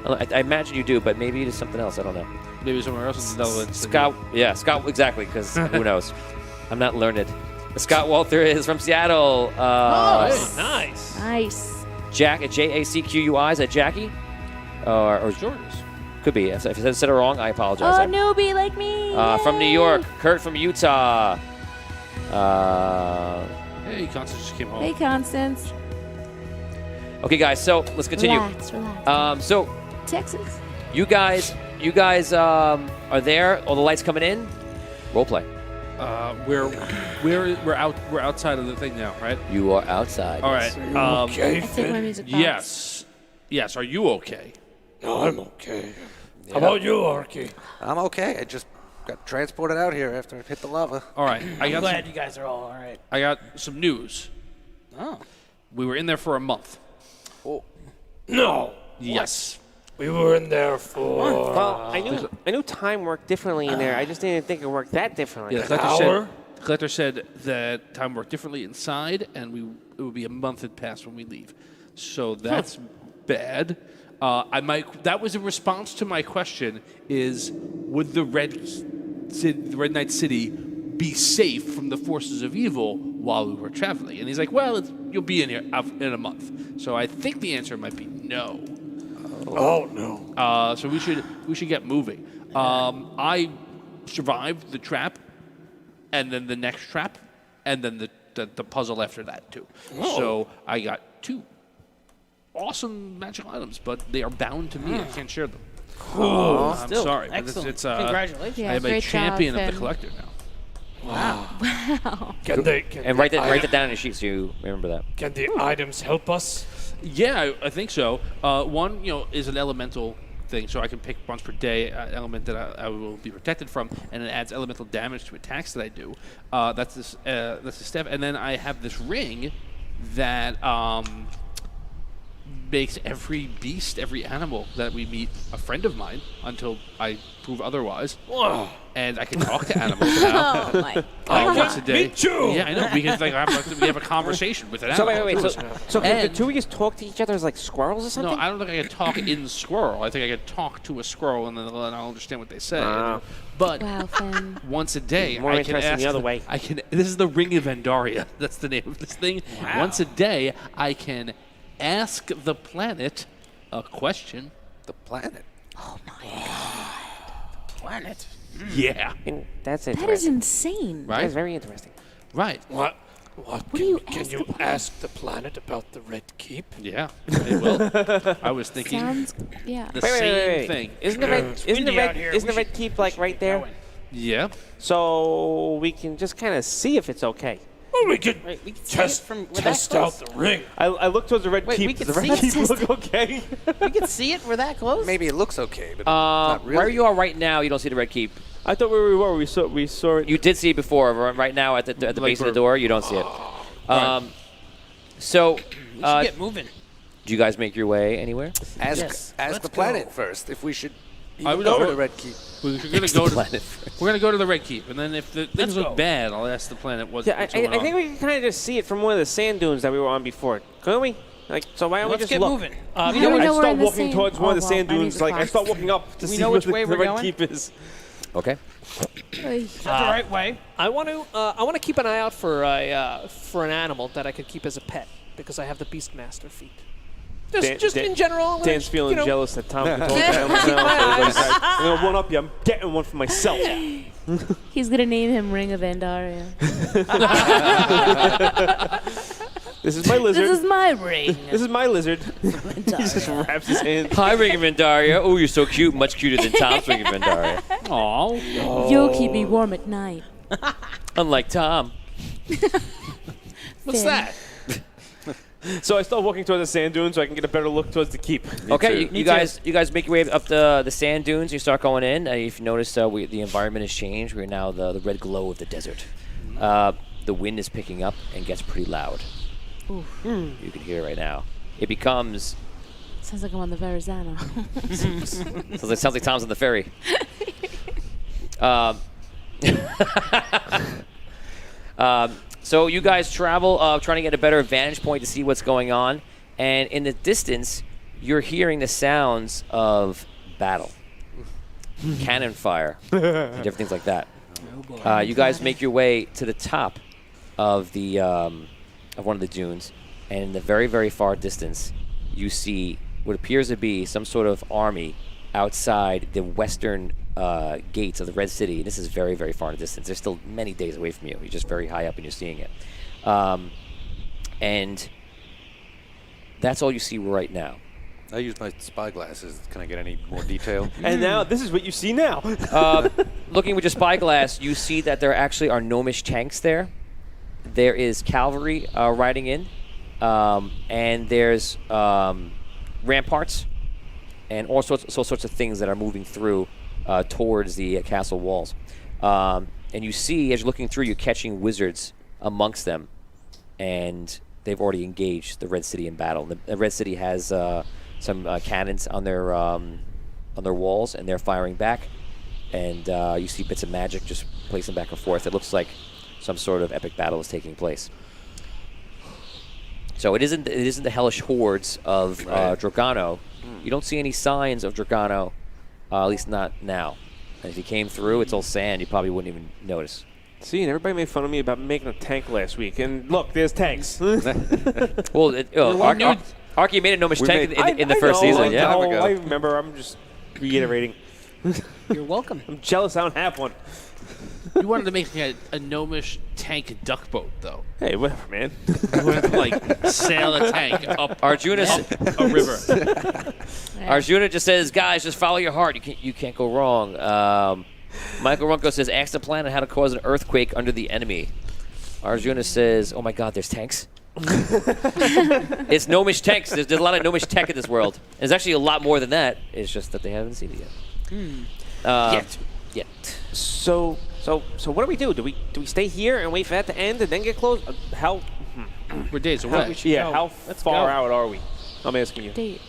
A: I imagine you do, but maybe it is something else. I don't know.
E: Maybe somewhere else in the Netherlands.
A: Scott, exactly, because who knows? I'm not learned. Scott Walter is from Seattle.
D: Nice.
B: Nice.
A: Jack at JACQUI. Is that Jackie? Or
E: Jordan's.
A: could be. If I said it wrong, I apologize.
B: Oh, newbie like me.
A: From New York, Kurt from Utah.
E: Hey, Constance just came home.
B: Hey, Constance.
A: Okay, guys. So let's continue.
B: Relax.
A: So
B: Texas.
A: you guys are there. All the lights coming in. Role play.
E: We're outside of the thing now, right?
A: You are outside.
E: All right.
I: Okay,
B: I take my
I: Finn?
B: music box.
E: Yes. Are you okay?
I: No, I'm okay. How about you, Arky?
G: I'm okay. I just got transported out here after I hit the lava.
E: All right.
F: I'm glad you guys are all right.
E: I got some news.
F: Oh.
E: We were in there for a month.
I: No.
E: Yes.
I: We were in there for
C: Well, I knew time worked differently in there. I just didn't think it worked that differently.
E: Yeah, the collector said that time worked differently inside, and it would be a month had passed when we leave. So that's bad. That was a response to my question: is would the Red Knight City be safe from the forces of evil while we were traveling? And he's like, well, you'll be in here in a month. So I think the answer might be no.
I: Oh no.
E: So we should get moving. I survived the trap, and then the next trap, and then the puzzle after that too.
I: Oh.
E: So I got 2 awesome magical items, but they are bound to me. I can't share them.
I: Cool.
E: I'm
F: Still,
E: sorry, but
F: excellent.
E: it's
F: Congratulations.
B: Yeah,
E: I am a
B: great job,
E: champion of the
B: Finn.
E: collector now.
I: Can they?
A: And write that down on your sheet so you remember that.
I: Can the items help us?
E: Yeah, I think so. One, is an elemental thing, so I can pick once per day an element that I will be protected from, and it adds elemental damage to attacks that I do. That's the step, and then I have this ring that makes every beast, every animal that we meet a friend of mine until I prove otherwise. And I can talk to animals now.
B: Oh my.
E: Once a day.
I: Me too.
E: Yeah, I know. We can we have a conversation with an
C: So
E: animal.
C: wait. So can the
E: And-
C: two of you talk to each other as like squirrels or something?
E: No, I don't think I can talk in squirrel. I think I can talk to a squirrel and then I'll understand what they say. But
B: Wow, Finn.
E: once a day,
C: More
E: I can
C: interesting
E: ask
C: the other way.
E: I can. This is the Ring of Andaria. That's the name of this thing. Once a day, I can ask the planet a question.
G: The planet.
E: Planet. Yeah.
C: And that's it.
B: That is insane.
E: Right.
C: That's very interesting.
E: Right.
I: What
B: do you
I: can
B: ask
I: you
B: the planet?
I: ask the planet about the Red Keep?
E: Yeah. I will. I was thinking
B: Sounds. Yeah.
E: the same thing.
C: Isn't the red? Isn't the red? Isn't the red keep like right there?
E: Yeah.
C: So we can just kind of see if it's okay.
I: Well, we could
F: Right, we can see
I: test
F: it from we're that
I: test out
F: close.
I: the ring.
C: I look towards the red
F: Wait,
C: keep.
F: we
C: Does
F: can
C: the red
F: see
C: keep
B: it?
C: look okay?
F: We can see it. We're that close.
G: Maybe it looks okay, but not really.
A: Where you are right now, you don't see the red keep.
C: I thought where we were. We saw it.
A: You did see it before. Right now, at the
E: Like
A: base of the
E: we're-
A: door, you don't see it. So,
F: We should get moving.
A: do you guys make your way anywhere?
G: Ask
F: Let's
G: the
F: go.
G: planet first if we should
E: I
G: even
E: would
G: go
E: know.
G: to the Red Keep.
E: We're gonna go to
A: Planet first.
E: we're gonna go to the Red Keep, and then if the things
F: go.
E: look bad, I'll ask the planet what's
C: Yeah,
E: what's
C: I
E: going on.
C: think we can kind of just see it from one of the sand dunes that we were on before, couldn't we? Like, so why don't we
F: Let's
C: just
F: get
C: look?
F: moving.
B: How do
C: I
B: we know we're
C: start
B: in the
C: walking
B: sand?
C: towards one of the
B: Oh,
C: sand
B: well, I need
C: dunes.
B: the
C: Like I
B: clock.
C: start walking up to
F: We
C: see
F: know
C: what
F: which
C: the,
F: way
C: the
F: we're
C: red
F: going?
C: keep is.
A: Okay.
F: That's the right way.
D: I want to keep an eye out for an animal that I could keep as a pet because I have the Beastmaster feat. Just in general.
C: Dan's
D: you
C: feeling
D: know,
C: jealous that Tom can talk to animals now. So he's like, I'm gonna one up you. I'm getting one for myself.
B: He's gonna name him Ring of Andaria.
C: This is my lizard.
B: This is my ring.
C: This is my lizard. He
B: Andaria.
C: just wraps his hand.
A: Hi, Ring of Andaria. Oh, you're so cute. Much cuter than Tom's Ring of Andaria.
E: Aw.
B: You'll keep me warm at night.
A: Unlike Tom.
E: What's
B: Finn.
E: that?
C: So I start walking towards the sand dune so I can get a better look towards the keep.
A: Okay,
G: too.
A: you guys make your way up the sand dunes. You start going in. If you notice, the environment has changed. We're now the red glow of the desert. The wind is picking up and gets pretty loud. You can hear it right now. It becomes.
B: Sounds like I'm on the Verrazano.
A: Sounds like Tom's on the ferry. So you guys travel, trying to get a better vantage point to see what's going on, and in the distance, you're hearing the sounds of battle, cannon fire, and different things like that. You guys make your way to the top of the of one of the dunes, and in the very, very far distance, you see what appears to be some sort of army outside the western gates of the Red City. And this is very, very far in the distance. They're still many days away from you. You're just very high up and you're seeing it. And that's all you see right now.
G: I use my spy glasses. Can I get any more detail?
C: And now this is what you see now.
A: Looking with your spyglass, you see that there actually are gnomish tanks there. There is cavalry riding in, and there's ramparts and all sorts of things that are moving through towards the castle walls. And you see, as you're looking through, you're catching wizards amongst them, and they've already engaged the Red City in battle. The Red City has some cannons on their walls, and they're firing back. And you see bits of magic just placing back and forth. It looks like some sort of epic battle is taking place. So it isn't the hellish hordes of Dragano. You don't see any signs of Dragano, at least not now. And if you came through, it's all sand. You probably wouldn't even notice.
C: See, and everybody made fun of me about making a tank last week. And look, there's tanks.
A: Well, Arky made a gnomish tank in the first season.
C: I
A: Yeah.
C: know,
G: ago.
C: I remember. I'm just reiterating.
F: You're welcome.
C: I'm jealous I don't have one.
E: You wanted to make like a gnomish tank duck boat, though.
C: Hey, whatever, man.
E: You wanted to like sail a tank up
A: Arjuna,
E: a river.
A: Arjuna just says, "Guys, just follow your heart. You can't go wrong." Michael Runko says, "Ask the planet how to cause an earthquake under the enemy." Arjuna says, "Oh my God, there's tanks." It's gnomish tanks. There's a lot of gnomish tech in this world. There's actually a lot more than that. It's just that they haven't seen it yet. Yet.
C: So what do we do? Do we stay here and wait for that to end and then get closed? How
E: We're days away.
C: far out are we? I'm asking you.
B: Date.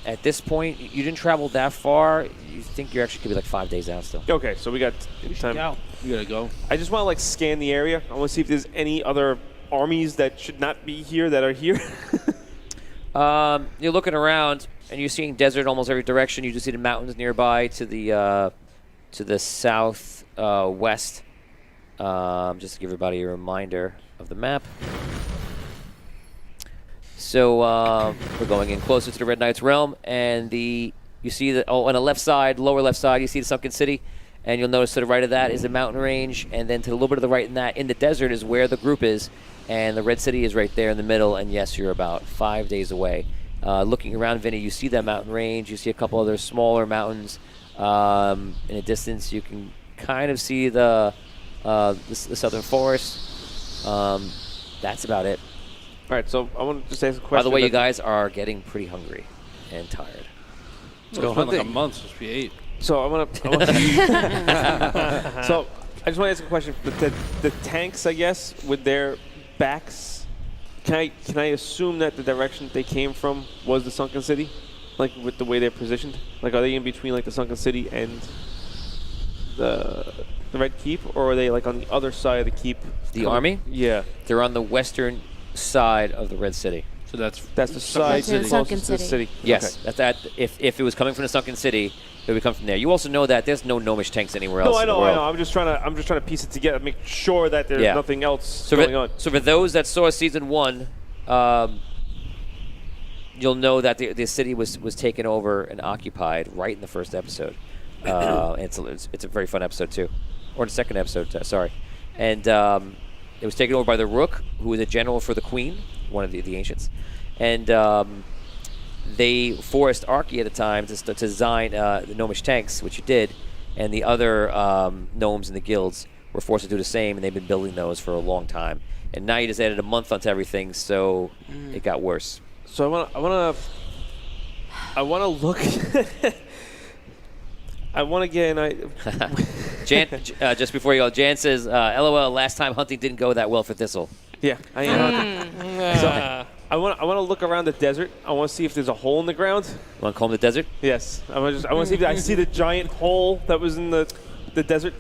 A: At this point, you didn't travel that far. You think you actually could be like 5 days out still.
C: Okay, so we got time.
E: We gotta go.
C: I just want to like scan the area. I want to see if there's any other armies that should not be here that are here.
A: You're looking around, and you're seeing desert almost every direction. You just see the mountains nearby to the south west. Just to give everybody a reminder of the map. So we're going in closer to the Red Knight's realm, and you see that on the left side, lower left side, you see the Sunken City, and you'll notice to the right of that is the mountain range, and then to a little bit of the right in that, in the desert, is where the group is, and the Red City is right there in the middle. And yes, you're about 5 days away. Looking around, Vinny, you see that mountain range. You see a couple other smaller mountains in the distance. You can kind of see the southern forest. That's about it.
C: All right, so I want to just ask a question.
A: By the way, you guys are getting pretty hungry and tired.
E: It's been like a month since we ate.
C: So I want to. So I just want to ask a question. The tanks, I guess, with their backs, can I assume that the direction they came from was the Sunken City, like with the way they're positioned? Like, are they in between like the Sunken City and the Red Keep, or are they like on the other side of the keep?
A: The army?
C: Yeah.
A: They're on the western side of the Red City.
E: So that's
C: the side
B: That's in the Sunken
C: closest to the
B: City.
C: city.
A: Yes,
C: Okay.
A: that if it was coming from the Sunken City, it would come from there. You also know that there's no gnomish tanks anywhere else.
C: No, I
A: in the
C: know.
A: world.
C: I'm just trying to piece it together, make sure that there's
A: Yeah.
C: nothing else
A: So
C: going on.
A: So for those that saw season 1, you'll know that the city was taken over and occupied right in the first episode. It's a very fun episode too, or the second episode. Sorry, and it was taken over by the Rook, who was a general for the Queen, one of the ancients, and they forced Archie at the time to design the gnomish tanks, which he did, and the other gnomes in the guilds were forced to do the same, and they've been building those for a long time. And now you just added a month onto everything, so it got worse.
C: So I want to look. I want to get an
A: Jan, just before you go, Jan says, "LOL, last time hunting didn't go that well for Thistle."
C: Yeah, I am. So I want to look around the desert. I want to see if there's a hole in the ground.
A: Want to comb the desert?
C: Yes, I want to see if I see the giant hole that was in the desert.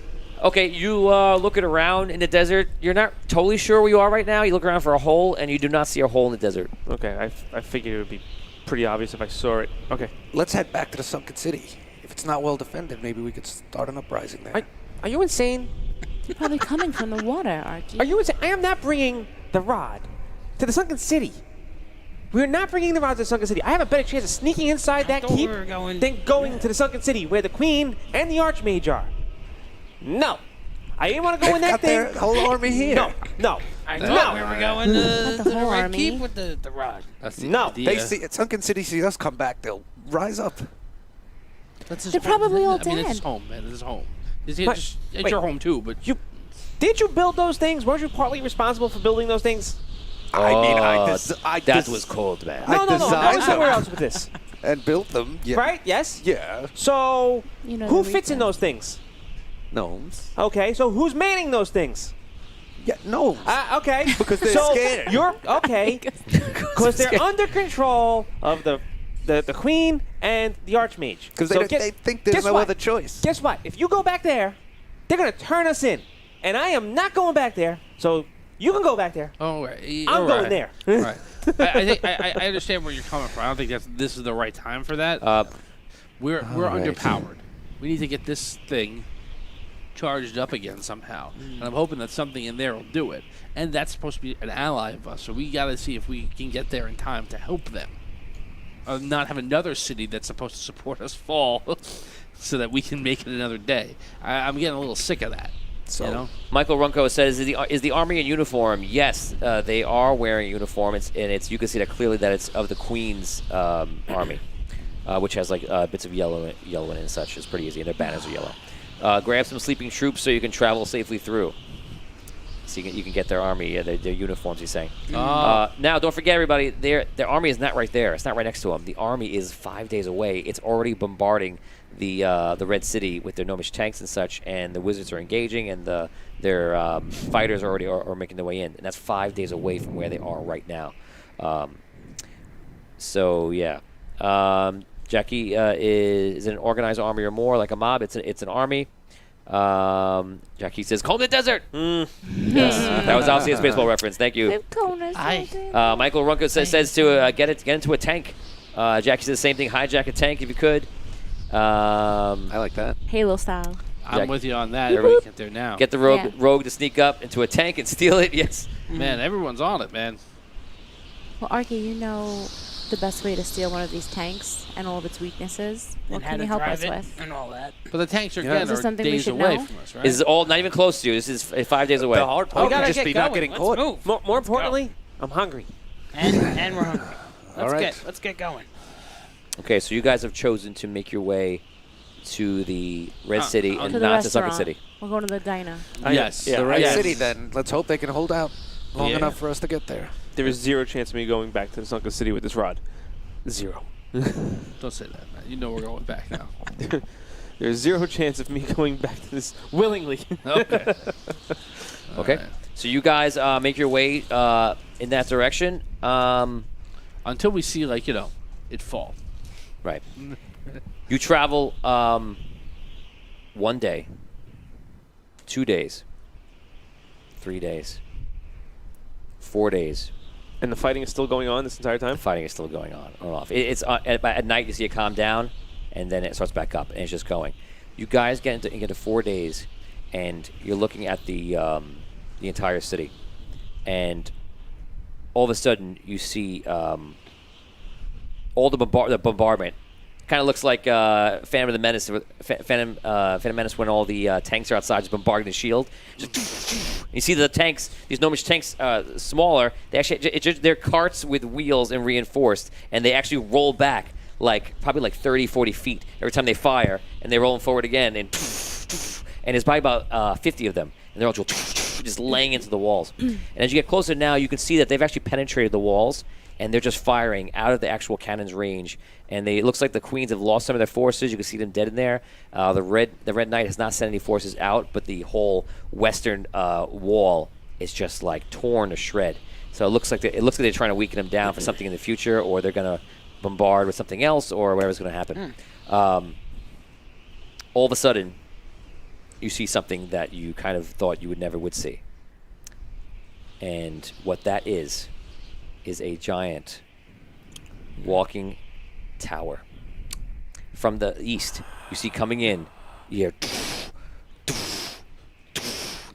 A: Okay, you looking around in the desert. You're not totally sure where you are right now. You look around for a hole, and you do not see a hole in the desert.
C: Okay, I figured it would be pretty obvious if I saw it. Okay.
G: Let's head back to the Sunken City. If it's not well defended, maybe we could start an uprising there.
C: Are you insane?
B: They're probably coming from the water, Archie.
C: Are you insane? I am not bringing the rod to the Sunken City. We're not bringing the rod to the Sunken City. I have a better chance of sneaking inside that keep than going to the Sunken City where the Queen and the Archmage are. No. I didn't want to go in that
G: got
C: thing.
G: their whole army here.
C: No.
F: I thought we were going
B: Not
F: to
B: the
F: the
B: whole
F: Red
B: army.
F: Keep with the rod.
E: That's the
C: No,
E: idea.
G: They see Sunken City see us come back, they'll rise up.
E: That's his
B: They're
E: home.
B: probably all
E: I mean, it's his
B: dead.
E: home, man. It's his home. It's
C: Wait.
E: your home too, but
C: Did you build those things? Weren't you partly responsible for building those things?
G: I mean,
A: That was cold, man.
C: No. I
G: designed
C: was somewhere
G: them.
C: else with this.
G: and built them. Yeah.
C: Right? Yes?
G: Yeah.
C: So,
B: You know
C: who
B: the
C: fits in
B: reason.
C: those things?
G: Gnomes.
C: Okay, so who's manning those things?
G: Yeah, gnomes.
C: Okay.
G: Because they're
C: so
G: scared.
C: You're okay. Because they're under control of the Queen and the Archmage.
G: Because
C: So
G: they think there's
C: guess
G: no
C: what?
G: other choice.
C: Guess what? If you go back there, they're going to turn us in. And I am not going back there. So you can go back there.
E: oh, right.
C: I'm going there.
E: Right. I think I understand where you're coming from. I don't think this is the right time for that. We're
G: right.
E: underpowered. We need to get this thing charged up again somehow. And I'm hoping that something in there will do it. And that's supposed to be an ally of us. So we got to see if we can get there in time to help them. Not have another city that's supposed to support us fall so that we can make it another day. I'm getting a little sick of that.
G: So,
E: You know?
A: Michael Runco says, "Is the army in uniform?" Yes, they are wearing uniform. You can see that clearly that it's of the Queen's army, which has like bits of yellow in it and such. It's pretty easy, and their banners are yellow. Grab some sleeping troops so you can travel safely through. So you can get their army, their uniforms. He's saying. Now, don't forget, everybody, their army is not right there. It's not right next to them. The army is 5 days away. It's already bombarding the Red City with their gnomish tanks and such, and the wizards are engaging, and their fighters already are making their way in, and that's 5 days away from where they are right now. So yeah, Jackie is an organized army or more, like a mob. It's an army. Jackie says, "Call the desert." Yes, that was obviously a baseball reference. Thank you. Michael Runko says to get into a tank. Jackie says the same thing. Hijack a tank if you could.
G: I like that.
B: Halo style.
E: I'm
A: Jack-
E: with you on that. Everybody get there now.
A: Get the rogue to sneak up into a tank and steal it. Yes.
E: Man, everyone's on it, man.
B: Well, Arky, you know the best way to steal one of these tanks and all of its weaknesses. What
F: And how
B: can
F: to
B: you help us
F: drive it
B: with?
F: and all that.
E: But the tanks are,
B: Is
E: again,
B: this
E: are
B: something we
E: days
B: should
E: away
B: know?
E: from us, right?
A: This is all not even close to you. This is 5 days away.
G: The hard part would just be not getting
F: Let's
G: caught.
F: move.
C: More importantly, I'm hungry.
F: And we're hungry.
G: All right.
F: Let's get going.
A: Okay, so you guys have chosen to make your way to the Red City and
B: To the
A: not to Sunken
B: restaurant.
A: City.
B: We're going to the diner.
E: Yes.
C: Yeah.
G: The right
E: Yes.
G: city, then. Let's hope they can hold out long
C: Yeah.
G: enough for us to get there.
C: There is zero chance of me going back to the Sunken City with this rod. Zero.
E: Don't say that, man. You know we're going back now.
C: There's zero chance of me going back to this willingly.
E: Okay.
A: Okay.
E: right.
A: So you guys make your way in that direction.
E: Until we see, like, it fall.
A: Right. You travel 1 day, 2 days, 3 days, 4 days.
C: And the fighting is still going on this entire time?
A: The fighting is still going on and off. It's at night you see it calm down, and then it starts back up, and it's just going. You guys get into 4 days, and you're looking at the entire city, and all of a sudden you see all the bombardment. Kind of looks like Phantom of the Menace. Phantom Menace when all the tanks are outside just bombarding the shield. You see the tanks, these gnomish tanks, smaller. They actually they're carts with wheels and reinforced, and they actually roll back probably like 30, 40 feet every time they fire, and they roll them forward again, and there's probably about 50 of them, and they're all just laying into the walls. And as you get closer now, you can see that they've actually penetrated the walls, and they're just firing out of the actual cannon's range. And it looks like the Queens have lost some of their forces. You can see them dead in there. The Red Knight has not sent any forces out, but the whole western wall is just like torn to shred. So it looks like they're trying to weaken them down for something in the future, or they're going to bombard with something else, or whatever's going to happen. All of a sudden, you see something that you kind of thought you would see. And what that is a giant walking tower. From the east, you see coming in, you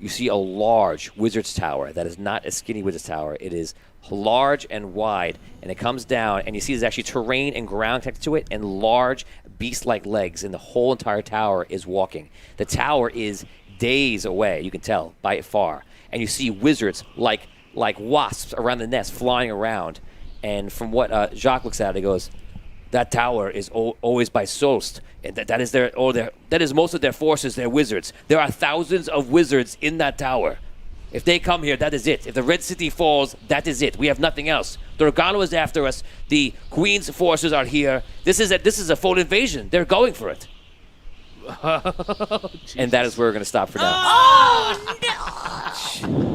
A: see a large wizard's tower that is not a skinny wizard's tower. It is large and wide, and it comes down, and you see there's actually terrain and ground connected to it, and large beast-like legs, and the whole entire tower is walking. The tower is days away, you can tell, by far, and you see wizards like wasps around the nest flying around. And from what Jacques looks at, he goes, "That tower is always by Sost, and that is most of their forces. They're wizards. There are thousands of wizards in that tower. If they come here, that is it. If the Red City falls, that is it. We have nothing else. The Regano is after us. The Queen's forces are here. This is a full invasion. They're going for it." And that is where we're going to stop for now.
F: Oh, no!